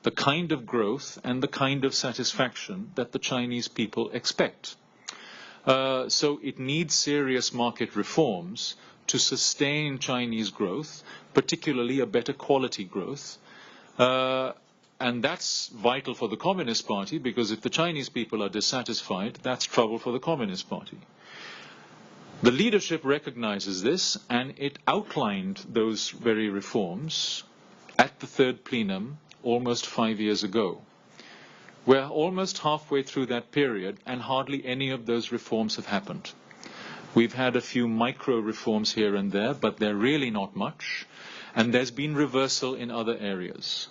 the kind of growth and the kind of satisfaction that the Chinese people expect. So it needs serious market reforms to sustain Chinese growth, particularly a better quality growth. And that's vital for the Communist Party, because if the Chinese people are dissatisfied, that's trouble for the Communist Party. The leadership recognizes this, and it outlined those very reforms at the third plenum almost 5 years ago. We're almost halfway through that period, and hardly any of those reforms have happened. We've had a few micro reforms here and there, but they're really not much, and there's been reversal in other areas.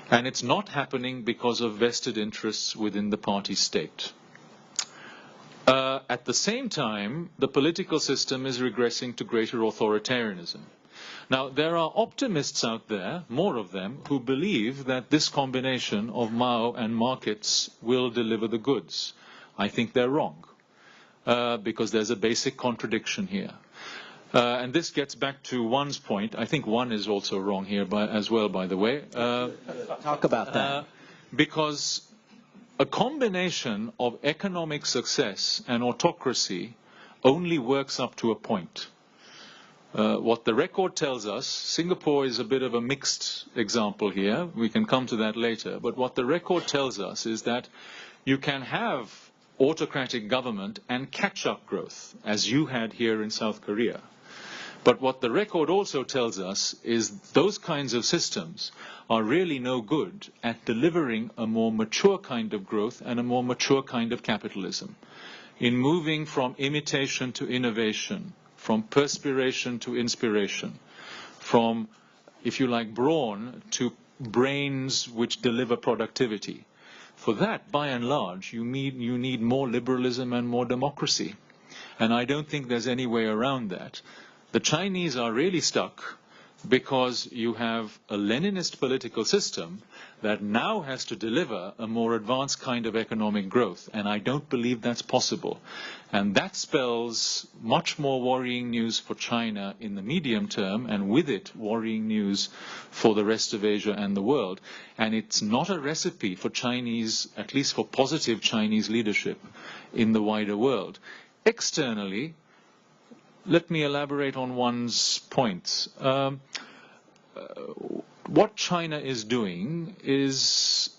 And it's not happening because of vested interests within the party state. At the same time, the political system is regressing to greater authoritarianism. Now, there are optimists out there, more of them, who believe that this combination of Mao and markets will deliver the goods. I think they're wrong, because there's a basic contradiction here. And this gets back to Juan's point. I think Juan is also wrong here as well, by the way. Talk about that. Because a combination of economic success and autocracy only works up to a point. What the record tells us, Singapore is a bit of a mixed example here. We can come to that later. But what the record tells us is that you can have autocratic government and catch-up growth, as you had here in South Korea. But what the record also tells us is those kinds of systems are really no good at delivering a more mature kind of growth and a more mature kind of capitalism. In moving from imitation to innovation, from perspiration to inspiration, from, if you like, brawn to brains which deliver productivity. For that, by and large, you need more liberalism and more democracy. And I don't think there's any way around that. The Chinese are really stuck because you have a Leninist political system that now has to deliver a more advanced kind of economic growth, and I don't believe that's possible. And that spells much more worrying news for China in the medium term, and with it, worrying news for the rest of Asia and the world. And it's not a recipe for Chinese, at least for positive Chinese leadership in the wider world. Externally, let me elaborate on one's points. What China is doing is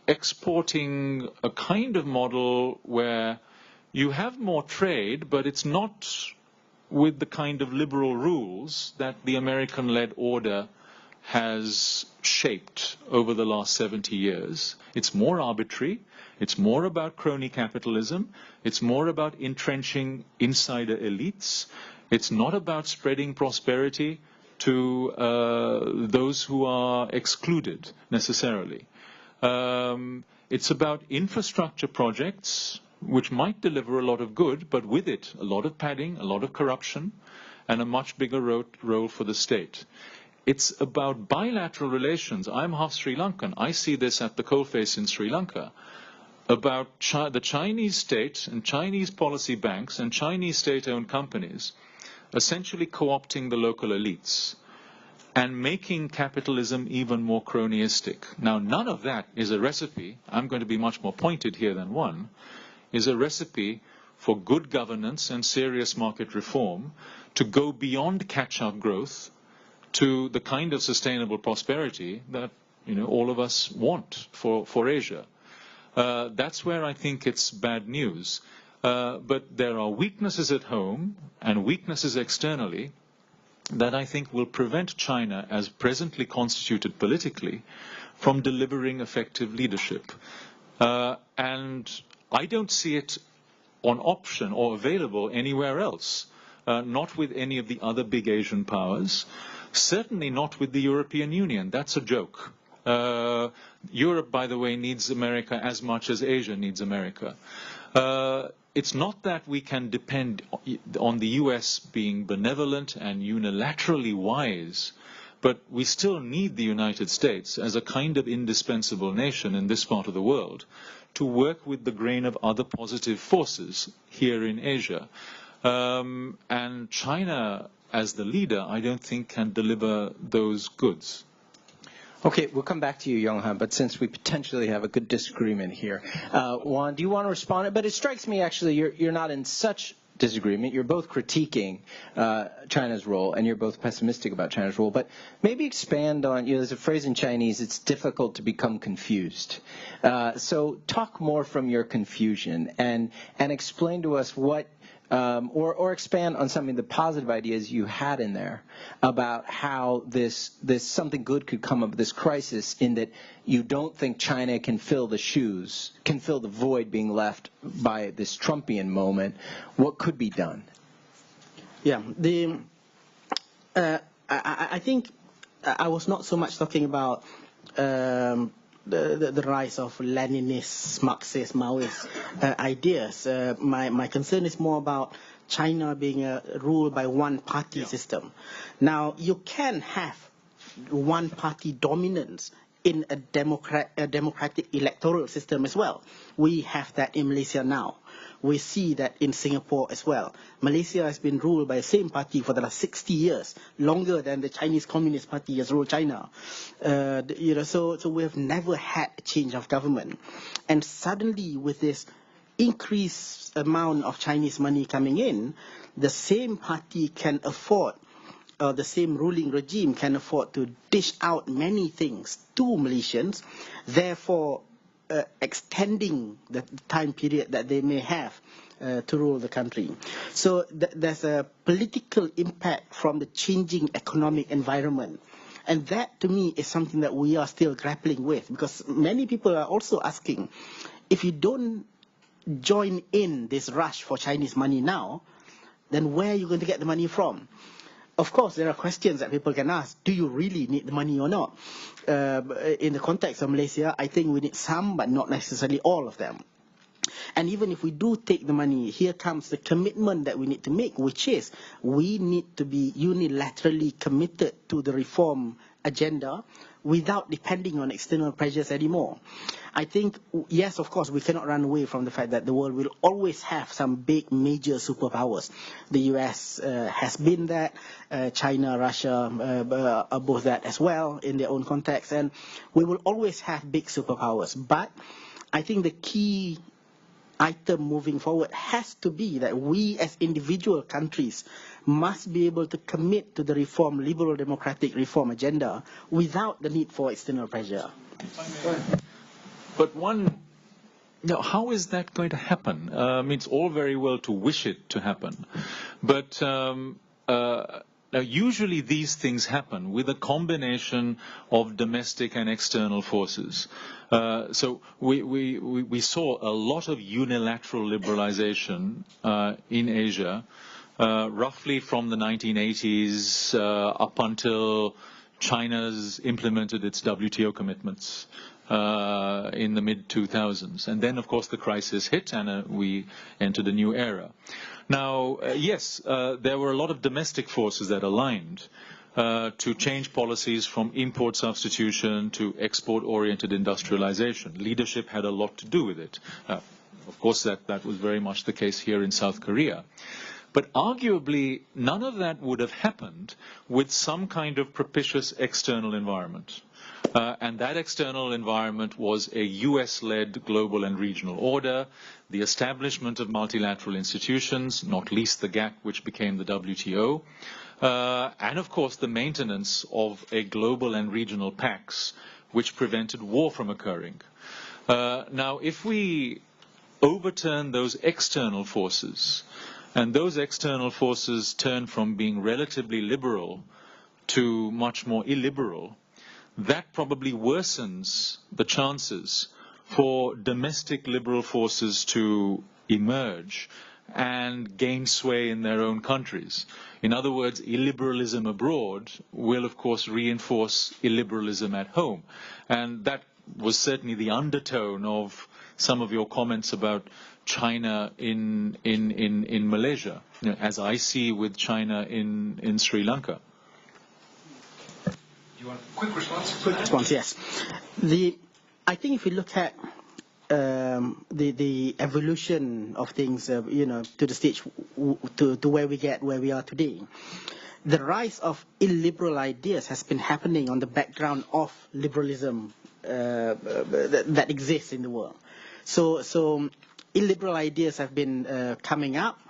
exporting a kind of model where you have more trade, but it's not with the kind of liberal rules that the American-led order has shaped over the last 70 years. It's more arbitrary. It's more about crony capitalism. It's more about entrenching insider elites. It's not about spreading prosperity to those who are excluded necessarily. It's about infrastructure projects which might deliver a lot of good, but with it a lot of padding, a lot of corruption, and a much bigger role for the state. It's about bilateral relations. I'm half Sri Lankan. I see this at the coalface in Sri Lanka. About the Chinese state and Chinese policy banks and Chinese state-owned companies essentially co-opting the local elites and making capitalism even more cronyistic. Now, none of that is a recipe, I'm going to be much more pointed here than one, is a recipe for good governance and serious market reform to go beyond catch-up growth to the kind of sustainable prosperity that all of us want for Asia. That's where I think it's bad news. But there are weaknesses at home and weaknesses externally that I think will prevent China, as presently constituted politically, from delivering effective leadership. And I don't see it on option or available anywhere else, not with any of the other big Asian powers, certainly not with the European Union. That's a joke. Europe, by the way, needs America as much as Asia needs America. It's not that we can depend on the US being benevolent and unilaterally wise, but we still need the United States as a kind of indispensable nation in this part of the world to work with the grain of other positive forces here in Asia. And China, as the leader, I don't think can deliver those goods. Okay, we'll come back to you, Yonghan, but since we potentially have a good disagreement here, Juan, do you want to respond? But it strikes me, actually, you're not in such disagreement. You're both critiquing China's role, and you're both pessimistic about China's role. But maybe expand on, there's a phrase in Chinese, it's difficult to become confused. So talk more from your confusion and explain to us what, or expand on some of the positive ideas you had in there about how this something good could come of this crisis, in that you don't think China can fill the void being left by this Trumpian moment. What could be done? Yeah, I think I was not so much talking about the rise of Leninist, Marxist, Maoist ideas. My concern is more about China being ruled by one-party system. Now, you can have one-party dominance in a democratic electoral system as well. We have that in Malaysia now. We see that in Singapore as well. Malaysia has been ruled by the same party for the last 60 years, longer than the Chinese Communist Party has ruled China. So we have never had a change of government. And suddenly with this increased amount of Chinese money coming in, the same party can afford, or the same ruling regime can afford to dish out many things to Malaysians, therefore extending the time period that they may have to rule the country. So there's a political impact from the changing economic environment. And that, to me, is something that we are still grappling with, because many people are also asking, if you don't join in this rush for Chinese money now, then where are you going to get the money from? Of course, there are questions that people can ask. Do you really need the money or not? In the context of Malaysia, I think we need some, but not necessarily all of them. And even if we do take the money, here comes the commitment that we need to make, which is we need to be unilaterally committed to the reform agenda without depending on external pressures anymore. I think, yes, of course, we cannot run away from the fact that the world will always have some big major superpowers. The US has been that, China, Russia are both that as well in their own context, and we will always have big superpowers. But I think the key item moving forward has to be that we as individual countries must be able to commit to the reform, liberal democratic reform agenda without the need for external pressure. But how is that going to happen? It's all very well to wish it to happen, but now usually these things happen with a combination of domestic and external forces. So we saw a lot of unilateral liberalization in Asia, roughly from the 1980s up until China's implemented its WTO commitments in the mid-2000s. And then, of course, the crisis hit and we entered a new era. Now, yes, there were a lot of domestic forces that aligned to change policies from import substitution to export-oriented industrialization. Leadership had a lot to do with it. Of course, that was very much the case here in South Korea. But arguably, none of that would have happened with some kind of propitious external environment. And that external environment was a US-led global and regional order, the establishment of multilateral institutions, not least the GATT, which became the WTO, and of course the maintenance of a global and regional pax, which prevented war from occurring. Now, if we overturn those external forces, and those external forces turn from being relatively liberal to much more illiberal, that probably worsens the chances for domestic liberal forces to emerge and gain sway in their own countries. In other words, illiberalism abroad will, of course, reinforce illiberalism at home. And that was certainly the undertone of some of your comments about China in Malaysia, as I see with China in Sri Lanka. Do you want a quick response? Quick response, yes. I think if you look at the evolution of things, to the stage to where we are today, the rise of illiberal ideas has been happening on the background of liberalism that exists in the world. So illiberal ideas have been coming up,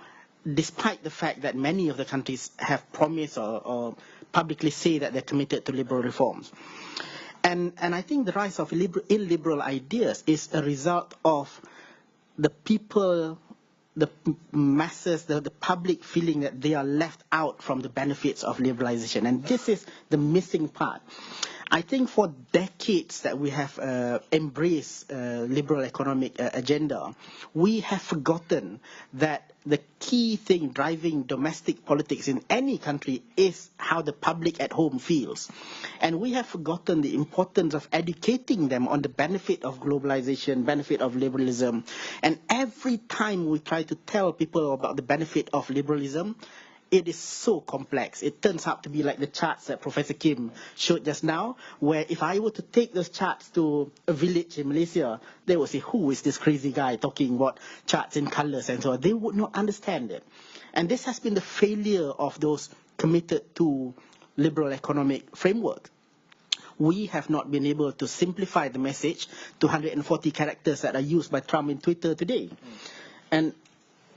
despite the fact that many of the countries have promised or publicly say that they're committed to liberal reforms. And I think the rise of illiberal ideas is a result of the people, the masses, the public feeling that they are left out from the benefits of liberalization. And this is the missing part. I think for decades that we have embraced liberal economic agenda, we have forgotten that the key thing driving domestic politics in any country is how the public at home feels. And we have forgotten the importance of educating them on the benefit of globalization, benefit of liberalism. And every time we try to tell people about the benefit of liberalism, it is so complex. It turns out to be like the charts that Professor Kim showed just now, where if I were to take those charts to a village in Malaysia, they would say, who is this crazy guy talking about charts in colors and so on? They would not understand it. And this has been the failure of those committed to liberal economic framework. we have not been able to simplify the message to 140 characters that are used by Trump in Twitter today. And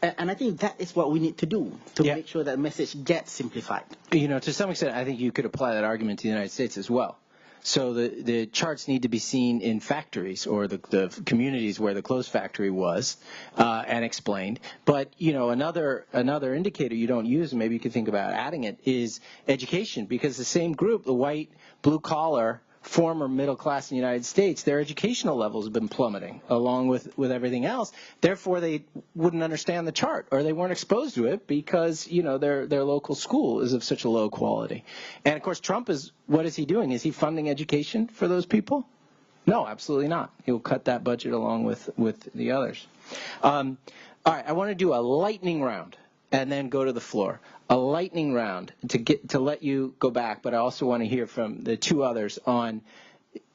I think that is what we need to do to make sure that message gets simplified. You know, to some extent, I think you could apply that argument to the United States as well. So the charts need to be seen in factories or the communities where the clothes factory was and explained. But, you know, another indicator you don't use, and maybe you could think about adding it, is education. Because the same group, the white, blue-collar, former middle class in the United States, their educational levels have been plummeting along with everything else. Therefore, they wouldn't understand the chart, or they weren't exposed to it because, you know, their local school is of such a low quality. And of course, Trump what is he doing? Is he funding education for those people? No, absolutely not. He'll cut that budget along with the others. All right, I want to do a lightning round and then go to the floor. A lightning round to let you go back, but I also want to hear from the two others on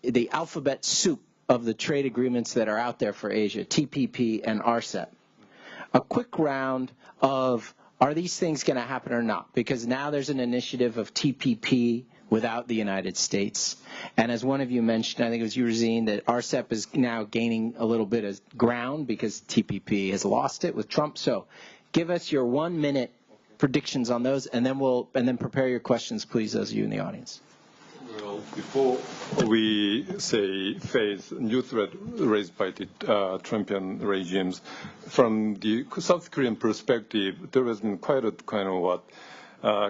the alphabet soup of the trade agreements that are out there for Asia, TPP and RCEP. A quick round of, are these things going to happen or not? Because now there's an initiative of TPP without the United States. And as one of you mentioned, I think it was you, Rosine, that RCEP is now gaining a little bit of ground because TPP has lost it with Trump. So give us your 1 minute predictions on those, and then prepare your questions, please, those of you in the audience. Well, before we face new threat raised by the Trumpian regimes, from the South Korean perspective, there has been quite a kind of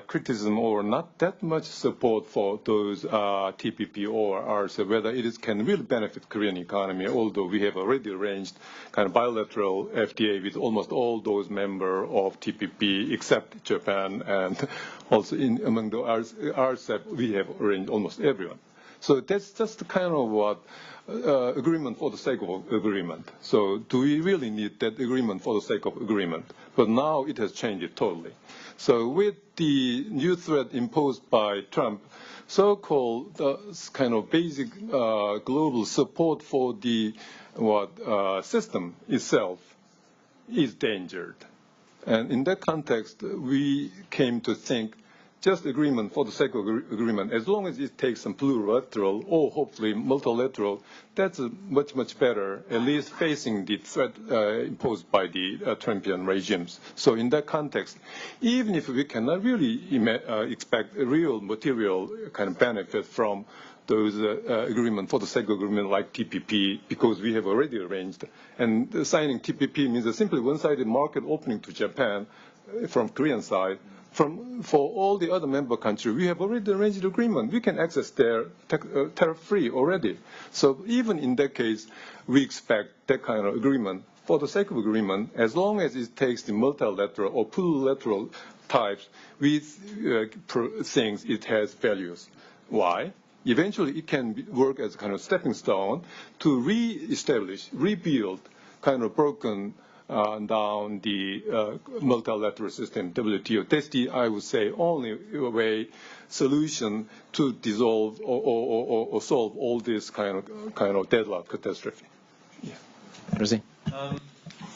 criticism or not that much support for those TPP or RCEP, whether can really benefit Korean economy, although we have already arranged kind of bilateral FTA with almost all those members of TPP except Japan, and also among the RCEP we have arranged almost everyone. So that's just the kind of agreement for the sake of agreement. So do we really need that agreement for the sake of agreement? But now it has changed totally. So with the new threat imposed by Trump, so-called kind of basic global support for the system itself is endangered. And in that context, we came to think just agreement for the sake of agreement, as long as it takes some plurilateral or hopefully multilateral, that's much, much better, at least facing the threat imposed by the Trumpian regimes. So in that context, even if we cannot really expect a real material kind of benefit from those agreements for the sake of agreement like TPP, because we have already arranged, and signing TPP means a simply one-sided market opening to Japan from Korean side. For all the other member countries, we have already arranged an agreement. We can access their tariff-free already. So even in that case, we expect that kind of agreement for the sake of agreement, as long as it takes the multilateral or plurilateral types, we think it has values. Why? Eventually, it can work as a kind of stepping stone to reestablish, rebuild kind of broken down the multilateral system, WTO. That's the, I would say, only way solution to dissolve or solve all this kind of deadlock catastrophe. Yeah. Rosie?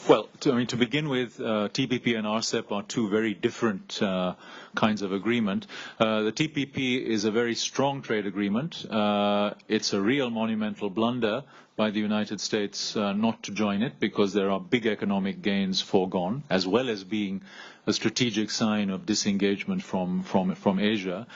Well, to begin with, TPP and RCEP are two very different kinds of agreement. The TPP is a very strong trade agreement. It's a real monumental blunder by the United States not to join it, because there are big economic gains foregone, as well as being a strategic sign of disengagement from Asia.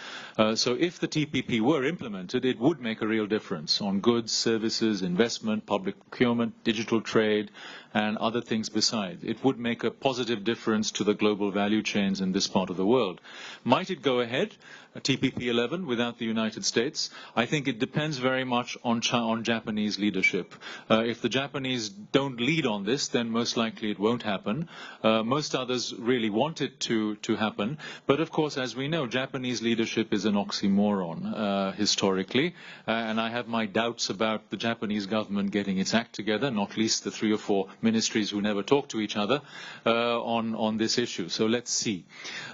So if the TPP were implemented, it would make a real difference on goods, services, investment, public procurement, digital trade, and other things besides. It would make a positive difference to the global value chains in this part of the world. Might it go ahead, TPP 11, without the United States? I think it depends very much on Japanese leadership. If the Japanese don't lead on this, then most likely it won't happen. Most others really want it to happen. But of course, as we know, Japanese leadership is an oxymoron historically. And I have my doubts about the Japanese government getting its act together, not least the 3 or 4 ministries who never talk to each other on this issue. So let's see.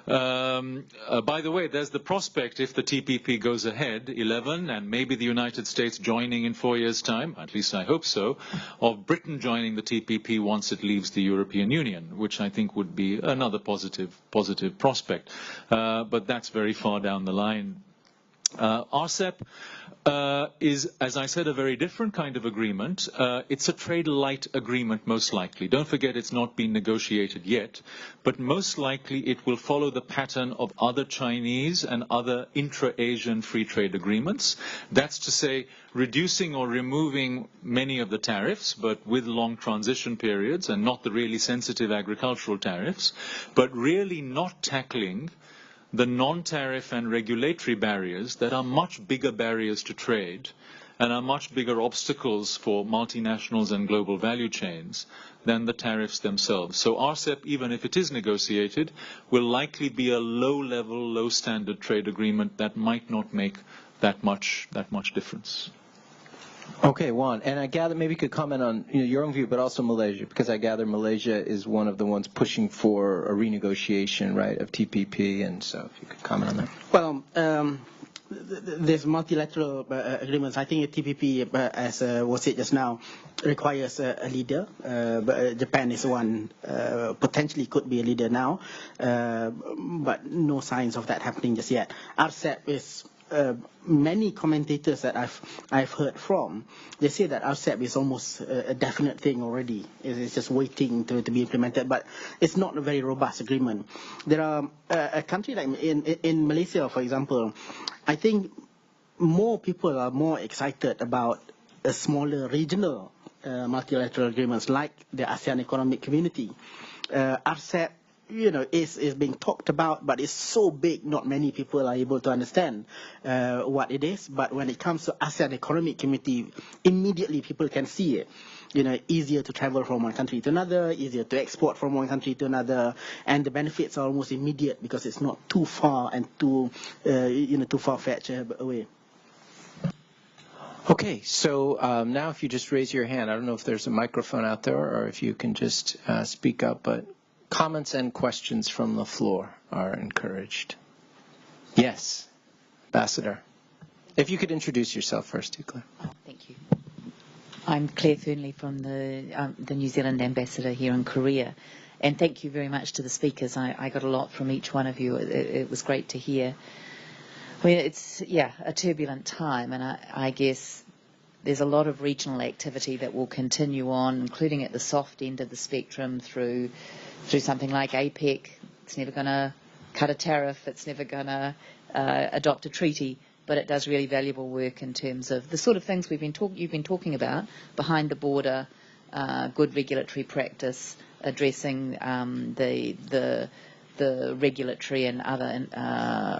By the way, there's the prospect, if the TPP goes ahead, 11, and maybe the United States joining in 4 years' time, at least I hope so, of Britain joining the TPP once it leaves the European Union, which I think would be another positive prospect. But that's very far down the line. RCEP is, as I said, a very different kind of agreement. It's a trade light agreement, most likely. Don't forget it's not been negotiated yet, but most likely it will follow the pattern of other Chinese and other intra-Asian free trade agreements. That's to say, reducing or removing many of the tariffs, but with long transition periods and not the really sensitive agricultural tariffs, but really not tackling the non-tariff and regulatory barriers that are much bigger barriers to trade and are much bigger obstacles for multinationals and global value chains than the tariffs themselves. So RCEP, even if it is negotiated, will likely be a low-level, low-standard trade agreement that might not make that much difference. Okay, Juan, and I gather maybe you could comment on your own view, but also Malaysia, because I gather Malaysia is one of the ones pushing for a renegotiation, right, of TPP, and so if you could comment on that. Well, there's multilateral agreements. I think the TPP, as was said just now, requires a leader. But Japan is one, potentially could be a leader now, but no signs of that happening just yet. RCEP is many commentators that I've heard from, they say that RCEP is almost a definite thing already. It's just waiting to be implemented, but it's not a very robust agreement. There are a country like in Malaysia, for example, I think more people are more excited about a smaller regional multilateral agreements like the ASEAN Economic Community. RCEP, is being talked about, but it's so big, not many people are able to understand what it is. But when it comes to ASEAN Economic Committee, immediately people can see it. Easier to travel from one country to another, easier to export from one country to another, and the benefits are almost immediate because it's not too far and too far-fetched away. Okay, so now if you just raise your hand, I don't know if there's a microphone out there or if you can just speak up, but comments and questions from the floor are encouraged. Yes, Ambassador. If you could introduce yourself first, too, Claire. Oh, thank you. I'm Claire Fernley from the New Zealand Ambassador here in Korea. And thank you very much to the speakers. I got a lot from each one of you. It was great to hear. I mean, it's, a turbulent time, and I guess there's a lot of regional activity that will continue on, including at the soft end of the spectrum through something like APEC. It's never going to cut a tariff. It's never going to adopt a treaty. But it does really valuable work in terms of the sort of things you've been talking about, behind the border, good regulatory practice, addressing the regulatory and other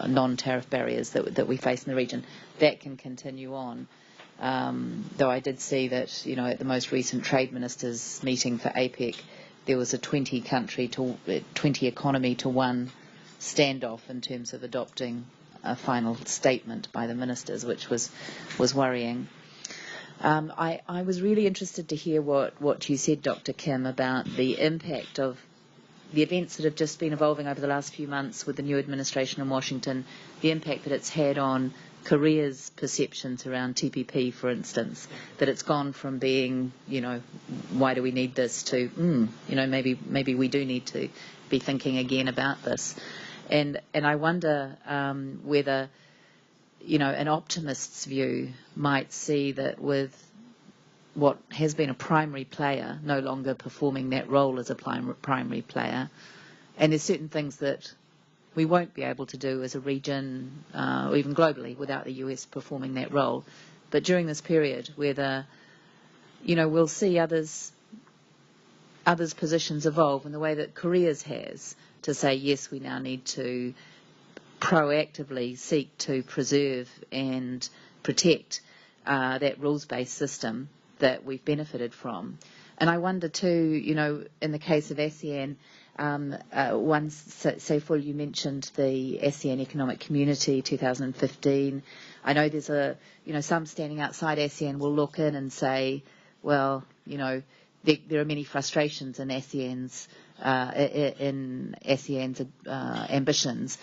non-tariff barriers that we face in the region. That can continue on. Though I did see that, at the most recent trade ministers meeting for APEC, there was a 20 economy to one standoff in terms of adopting a final statement by the ministers, which was worrying. I was really interested to hear what you said, Dr. Kim, about the impact of the events that have just been evolving over the last few months with the new administration in Washington, the impact that it's had on Korea's perceptions around TPP, for instance, that it's gone from being, why do we need this, to, maybe we do need to be thinking again about this. And I wonder whether, an optimist's view might see that with what has been a primary player no longer performing that role as a primary player, and there's certain things that we won't be able to do as a region or even globally without the US performing that role. But during this period, whether, we'll see others' positions evolve in the way that Korea's has, to say, yes, we now need to proactively seek to preserve and protect that rules-based system that we've benefited from. And I wonder too, in the case of ASEAN, Saiful, you mentioned the ASEAN Economic Community 2015. I know there's some standing outside ASEAN will look in and say, well, there are many frustrations in ASEAN's ambitions,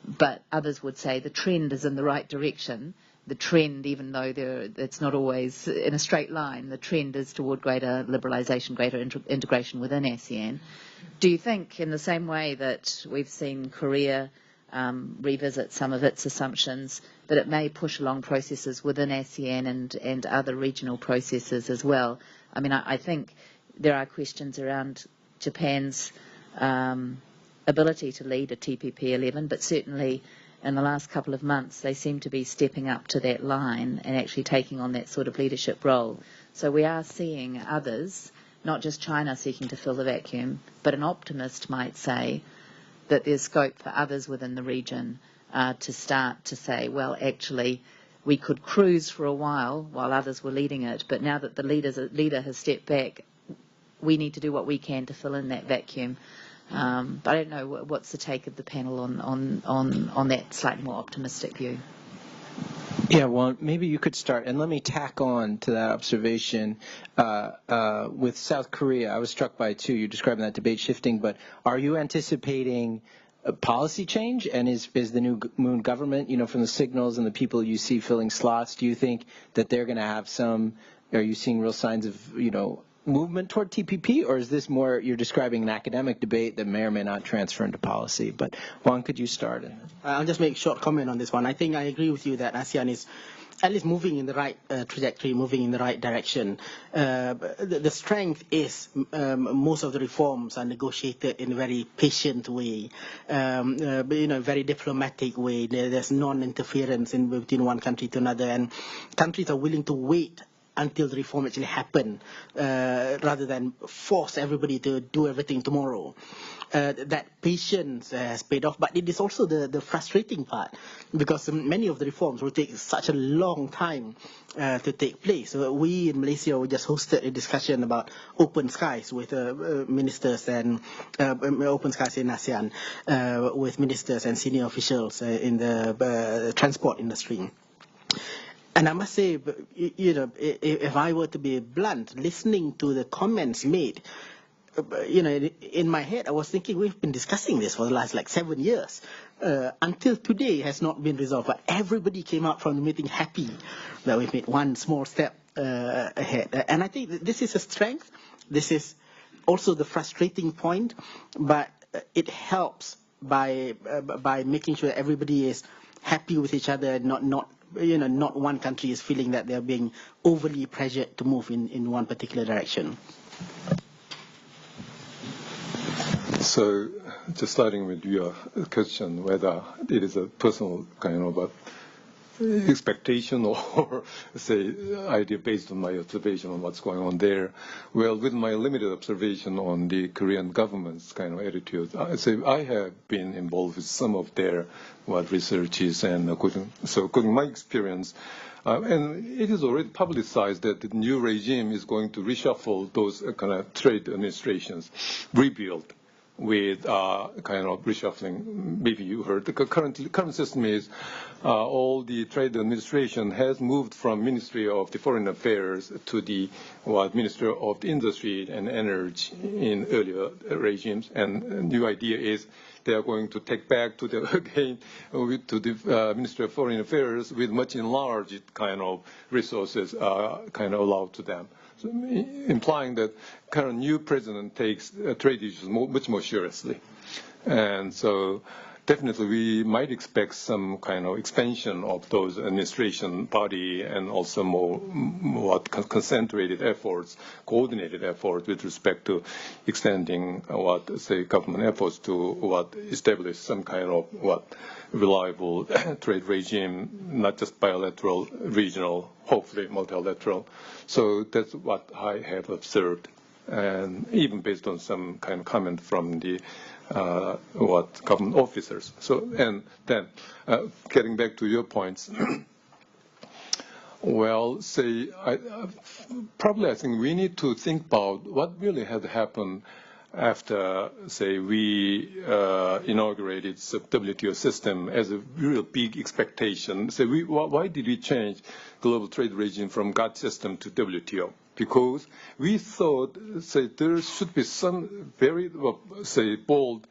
but others would say the trend is in the right direction. The trend, even though it's not always in a straight line, the trend is toward greater liberalisation, greater integration within ASEAN. Do you think, in the same way that we've seen Korea revisit some of its assumptions, but it may push along processes within ASEAN and other regional processes as well. I mean, I think there are questions around Japan's ability to lead a TPP-11, but certainly in the last couple of months they seem to be stepping up to that line and actually taking on that sort of leadership role. So we are seeing others, not just China seeking to fill the vacuum, but an optimist might say that there's scope for others within the region to start to say, well, actually, we could cruise for a while others were leading it, but now that the leader has stepped back, we need to do what we can to fill in that vacuum. But I don't know, what's the take of the panel on that slightly more optimistic view? Yeah, well, maybe you could start, and let me tack on to that observation with South Korea. I was struck by, too, you're describing that debate shifting, but are you anticipating a policy change? And is the new Moon government, from the signals and the people you see filling slots, do you think that they're going to have are you seeing real signs of, movement toward TPP, or is this more you're describing an academic debate that may or may not transfer into policy? But Juan, could you start? I'll just make a short comment on this one. I think I agree with you that ASEAN is at least moving in the right trajectory, moving in the right direction. The strength is most of the reforms are negotiated in a very patient way, very diplomatic way. There's non-interference between one country to another, and countries are willing to wait until the reform actually happen, rather than force everybody to do everything tomorrow. That patience has paid off, but it is also the frustrating part, because many of the reforms will take such a long time to take place. So we in Malaysia, we just hosted a discussion about open skies with ministers and open skies in ASEAN with ministers and senior officials in the transport industry. And I must say, if I were to be blunt, listening to the comments made, in my head, I was thinking we've been discussing this for the last 7 years. Until today, it has not been resolved. But everybody came out from the meeting happy that we've made one small step ahead. And I think this is a strength. This is also the frustrating point, but it helps by making sure that everybody is happy with each other, not one country is feeling that they're being overly pressured to move in one particular direction. So, just starting with your question, whether it is a personal kind of expectation or, say, idea based on my observation on what's going on there. Well, with my limited observation on the Korean government's kind of attitude, I have been involved with some of their researches, and according to my experience, and it is already publicized that the new regime is going to reshuffle those kind of trade administrations, rebuild, with kind of reshuffling. Maybe you heard the current system is all the trade administration has moved from Ministry of the Foreign Affairs to the Ministry of the Industry and Energy in earlier regimes, and the new idea is they are going to take back to the Ministry of Foreign Affairs with much enlarged kind of resources kind of allowed to them. So, implying that current new president takes trade issues much more seriously. And so definitely we might expect some kind of expansion of those administration body and also more concentrated efforts, coordinated efforts with respect to extending government efforts to establish some kind of reliable trade regime, not just bilateral, regional, hopefully multilateral. So that's what I have observed, and even based on some kind of comment from the government officers. So, and then getting back to your points. Well, I think we need to think about what really had happened after, we inaugurated the WTO system as a real big expectation. Why did we change global trade regime from GATT system to WTO? Because we thought, there should be some very, bold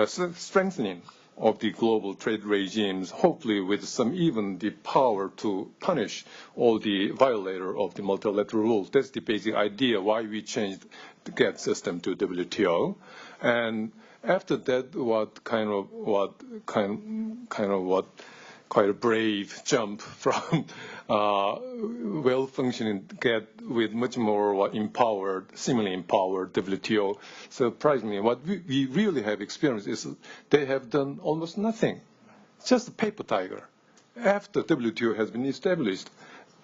strengthening of the global trade regimes, hopefully with some even the power to punish all the violator of the multilateral rules. That's the basic idea why we changed the GATT system to WTO. And after that, quite a brave jump from well-functioning get with much more seemingly empowered WTO. Surprisingly, what we really have experienced is they have done almost nothing, just a paper tiger. After WTO has been established,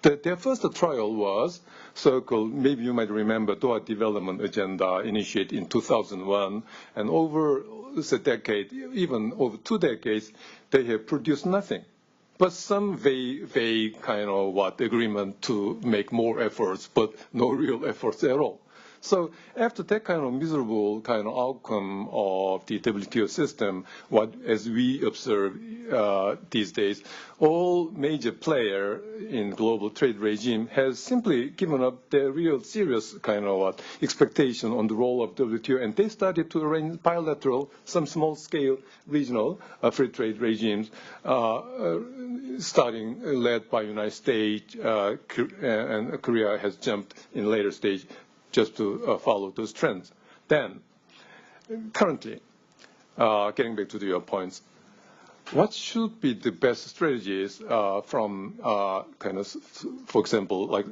their first trial was so-called, maybe you might remember, Doha Development Agenda initiated in 2001, and over a decade, even over 2 decades, they have produced nothing but some vague agreement to make more efforts, but no real efforts at all. So after that kind of miserable outcome of the WTO system, as we observe these days, all major player in global trade regime has simply given up their real serious expectation on the role of WTO, and they started to arrange bilateral, some small-scale regional free trade regimes, starting led by United States, and Korea has jumped in later stage just to follow those trends. Then, currently, getting back to your points, what should be the best strategies from for example, like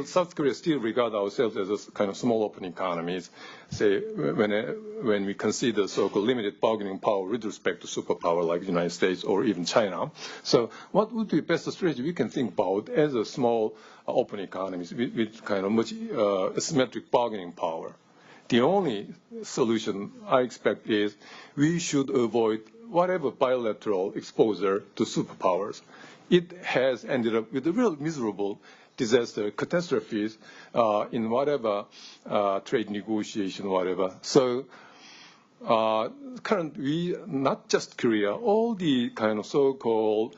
South Korea still regard ourselves as a kind of small open economies, say when we consider so-called limited bargaining power with respect to superpower like the United States or even China. So what would be the best strategy we can think about as a small open economies with much asymmetric bargaining power? The only solution I expect is we should avoid whatever bilateral exposure to superpowers. It has ended up with a real miserable disaster, catastrophes in whatever trade negotiation, whatever. So currently, not just Korea, all the so-called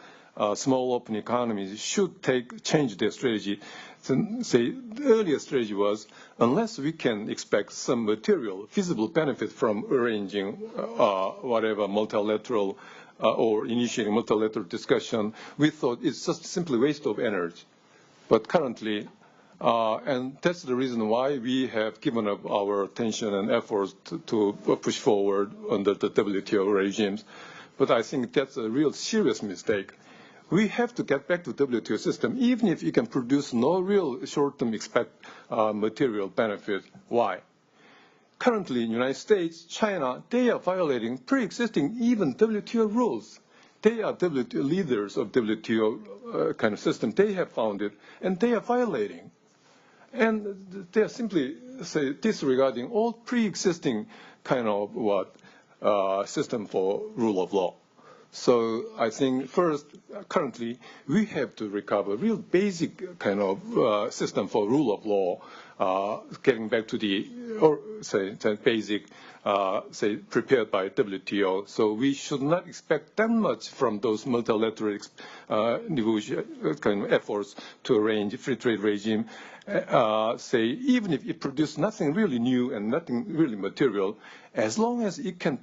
small open economies should change their strategy. Say the earlier strategy was, unless we can expect some material, feasible benefit from arranging whatever multilateral or initiating multilateral discussion, we thought it's just simply waste of energy. But currently, and that's the reason why we have given up our attention and efforts to push forward under the WTO regimes. But I think that's a real serious mistake. We have to get back to WTO system, even if you can produce no real short-term material benefit. Why? Currently, in the United States, China, they are violating pre-existing even WTO rules. They are leaders of WTO system. They have found it, and they are violating. And they are simply disregarding all pre-existing system for rule of law. So I think first, currently, we have to recover real basic system for rule of law, getting back to the basic, prepared by WTO. So we should not expect that much from those multilateral efforts to arrange a free trade regime. Even if it produces nothing really new and nothing really material, as long as it can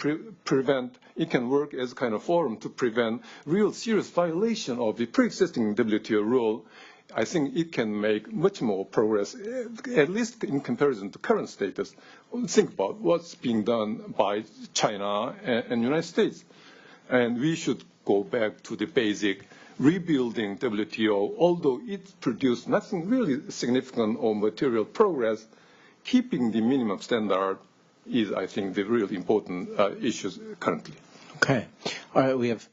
it can work as a kind of forum to prevent real serious violation of the pre-existing WTO rule, I think it can make much more progress, at least in comparison to current status. Think about what's being done by China and the United States. And we should go back to the basic rebuilding WTO, although it produced nothing really significant or material progress. Keeping the minimum standard is, I think, the really important issues currently. Okay. All right, we have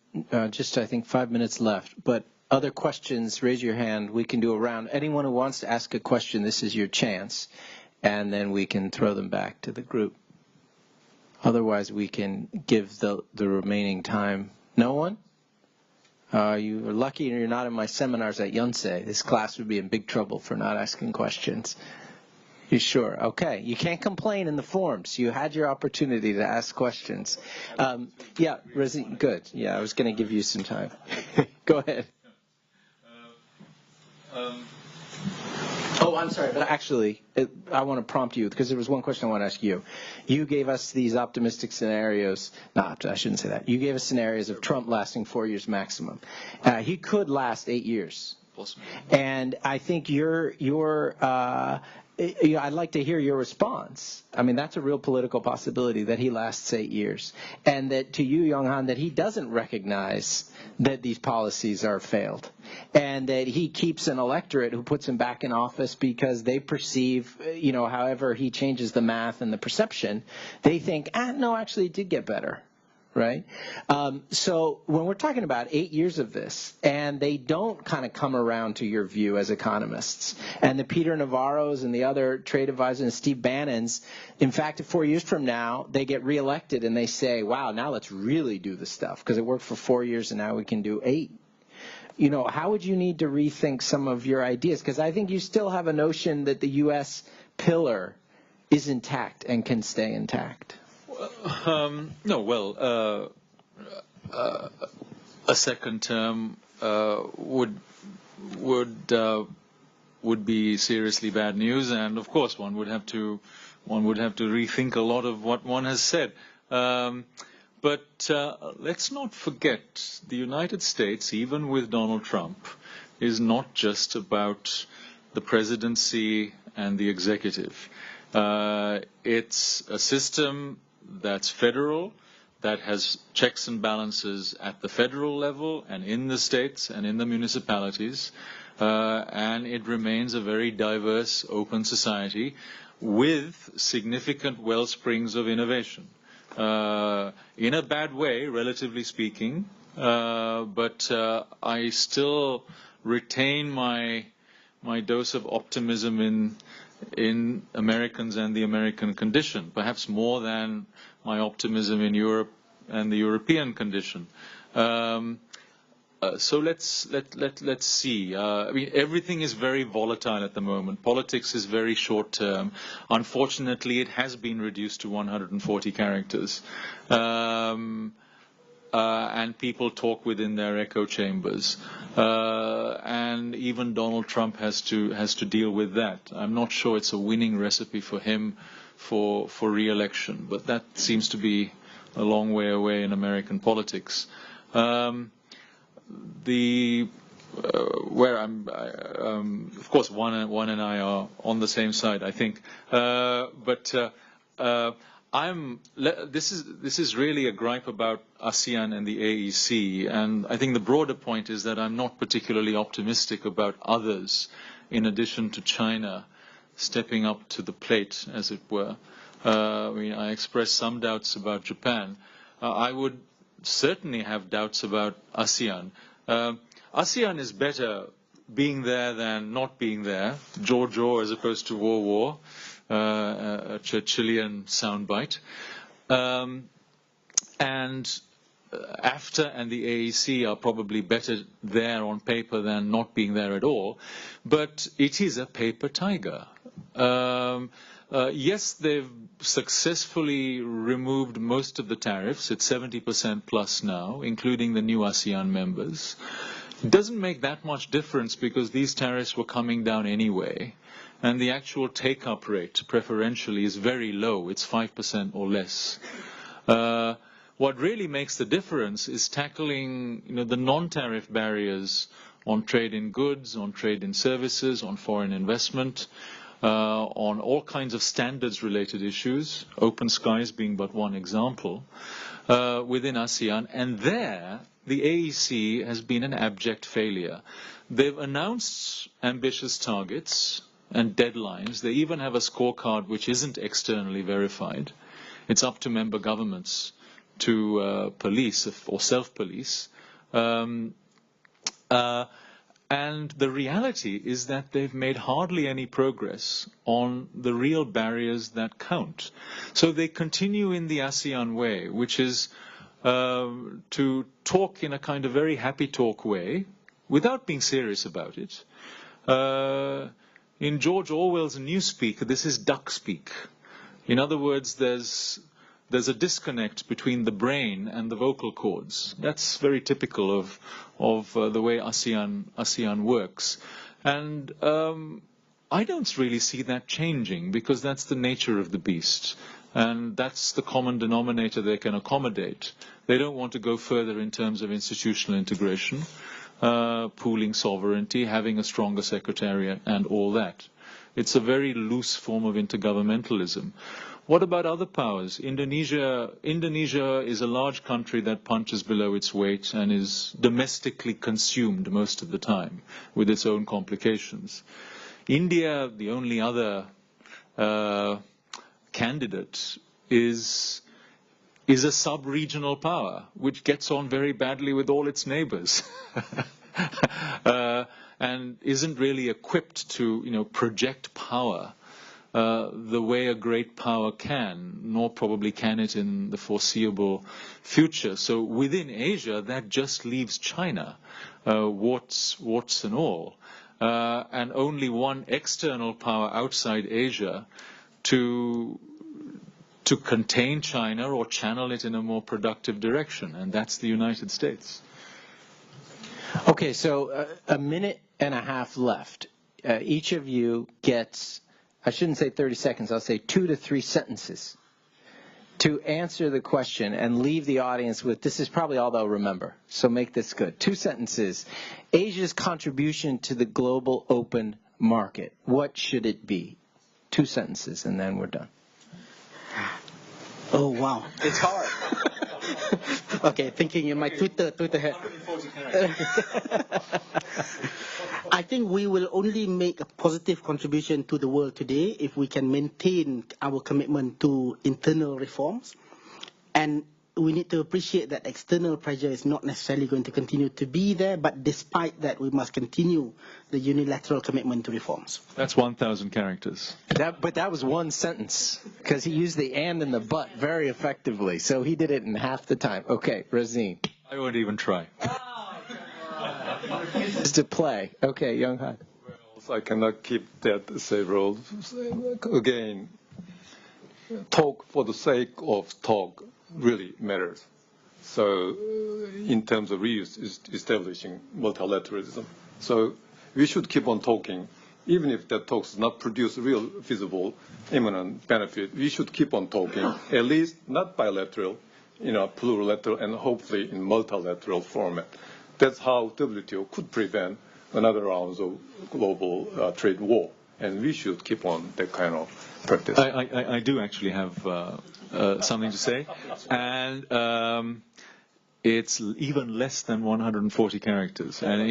just, I think, 5 minutes left. But other questions, raise your hand. We can do a round. Anyone who wants to ask a question, this is your chance. And then we can throw them back to the group. Otherwise, we can give the remaining time. No one? You are lucky you're not in my seminars at Yonsei. This class would be in big trouble for not asking questions. You sure? Okay. You can't complain in the forums. You had your opportunity to ask questions. Yeah, Razi, good. Yeah, I was going to give you some time. Go ahead. Oh, I'm sorry, but actually, I want to prompt you, because there was one question I want to ask you. You gave us these optimistic scenarios. No, I shouldn't say that. You gave us scenarios of Trump lasting 4 years maximum. He could last 8 years. Possibly. And I think I'd like to hear your response. I mean, that's a real political possibility that he lasts 8 years. And that to you, Young-han, that he doesn't recognize that these policies are failed. And that he keeps an electorate who puts him back in office because they perceive, however he changes the math and the perception, they think, no, actually it did get better. Right? So when we're talking about 8 years of this, and they don't kind of come around to your view as economists, and the Peter Navarros and the other trade advisors and Steve Bannons, in fact, 4 years from now, they get reelected and they say, wow, now let's really do the stuff, because it worked for 4 years and now we can do 8. How would you need to rethink some of your ideas? Because I think you still have a notion that the U.S. pillar is intact and can stay intact. A second term would be seriously bad news, and of course one would have to rethink a lot of what one has said. But let's not forget, the United States, even with Donald Trump, is not just about the presidency and the executive. It's a system that's federal, that has checks and balances at the federal level and in the states and in the municipalities, and it remains a very diverse, open society with significant well springs of innovation. In a bad way, relatively speaking, but I still retain my dose of optimism in Americans and the American condition, perhaps more than my optimism in Europe and the European condition. So let's see. I mean, everything is very volatile at the moment. Politics is very short term. Unfortunately, it has been reduced to 140 characters. And people talk within their echo chambers, and even Donald Trump has to deal with that. I'm not sure it's a winning recipe for him for re-election, but that seems to be a long way away in American politics. Of course, Juan and I are on the same side, I think, This is really a gripe about ASEAN and the AEC, and I think the broader point is that I'm not particularly optimistic about others, in addition to China, stepping up to the plate, as it were. I expressed some doubts about Japan. I would certainly have doubts about ASEAN. ASEAN is better being there than not being there. War as opposed to war. A Churchillian soundbite. And AFTA and the AEC are probably better there on paper than not being there at all. But it is a paper tiger. Yes, they've successfully removed most of the tariffs. It's 70% plus now, including the new ASEAN members. It doesn't make that much difference because these tariffs were coming down anyway. And the actual take-up rate, preferentially, is very low. It's 5% or less. What really makes the difference is tackling, the non-tariff barriers on trade in goods, on trade in services, on foreign investment, on all kinds of standards-related issues, open skies being but one example, within ASEAN. And there, the AEC has been an abject failure. They've announced ambitious targets and deadlines. They even have a scorecard which isn't externally verified. It's up to member governments to police or self-police. And the reality is that they've made hardly any progress on the real barriers that count. So they continue in the ASEAN way, which is to talk in a kind of very happy talk way, without being serious about it. In George Orwell's Newspeak, this is duck speak. In other words, there's a disconnect between the brain and the vocal cords. That's very typical of the way ASEAN works. And I don't really see that changing, because that's the nature of the beast. And that's the common denominator they can accommodate. They don't want to go further in terms of institutional integration. pooling sovereignty, having a stronger secretariat, and all that. It's a very loose form of intergovernmentalism. What about other powers? Indonesia is a large country that punches below its weight and is domestically consumed most of the time with its own complications. India, the only other candidate, is a sub-regional power which gets on very badly with all its neighbors and isn't really equipped to project power the way a great power can, nor probably can it in the foreseeable future. So within Asia, that just leaves China, warts and all, and only one external power outside Asia to contain China or channel it in a more productive direction, and that's the United States. Okay, so a minute and a half left. Each of you gets, I shouldn't say 30 seconds, I'll say 2 to 3 sentences to answer the question and leave the audience with, this is probably all they'll remember, so make this good. 2 sentences. Asia's contribution to the global open market. What should it be? 2 sentences, and then we're done. Oh, wow. It's hard. Okay, thinking in my Twitter head. I think we will only make a positive contribution to the world today if we can maintain our commitment to internal reforms. And we need to appreciate that external pressure is not necessarily going to continue to be there, but despite that, we must continue the unilateral commitment to reforms. That's 1,000 characters. But that was 1 sentence, because he used the and and the but very effectively, so he did it in half the time. Okay, Razine. I won't even try. Just to play. Okay, Young Han. Well, I cannot keep that several. Again, talk for the sake of talk really matters. So in terms of establishing multilateralism. So we should keep on talking. Even if that talk does not produce real visible imminent benefit, we should keep on talking, at least not bilateral, plurilateral, and hopefully in multilateral format. That's how WTO could prevent another round of global trade war. And we should keep on that kind of practice. I do actually have something to say, and it's even less than 140 characters, and it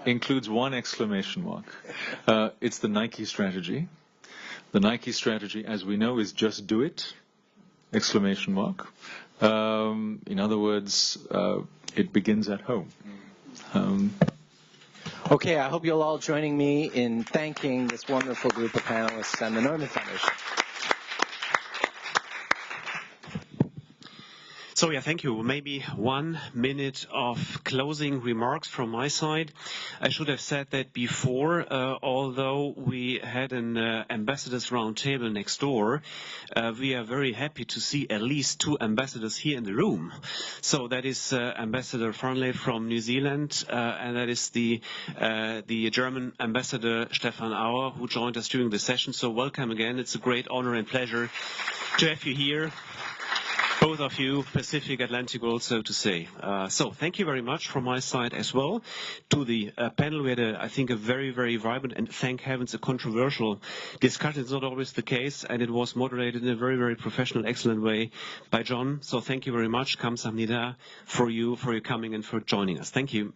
includes 1 exclamation mark. It's the Nike strategy. The Nike strategy, as we know, is just do it! Exclamation mark. In other words, it begins at home. Okay, I hope you'll all join me in thanking this wonderful group of panelists and the Neumann Foundation. So yeah, thank you. Maybe 1 minute of closing remarks from my side. I should have said that before, although we had an ambassadors roundtable next door, we are very happy to see at least 2 ambassadors here in the room. So that is Ambassador Farnley from New Zealand, and that is the German ambassador Stefan Auer, who joined us during the session. So welcome again. It's a great honor and pleasure to have you here. Both of you, Pacific, Atlantic world, so to say. So thank you very much from my side as well. To the panel, we had, I think, a very, very vibrant and, thank heavens, a controversial discussion. It's not always the case, and it was moderated in a very, very professional, excellent way by John. So thank you very much. Kamsahamnida for you, for your coming and for joining us. Thank you.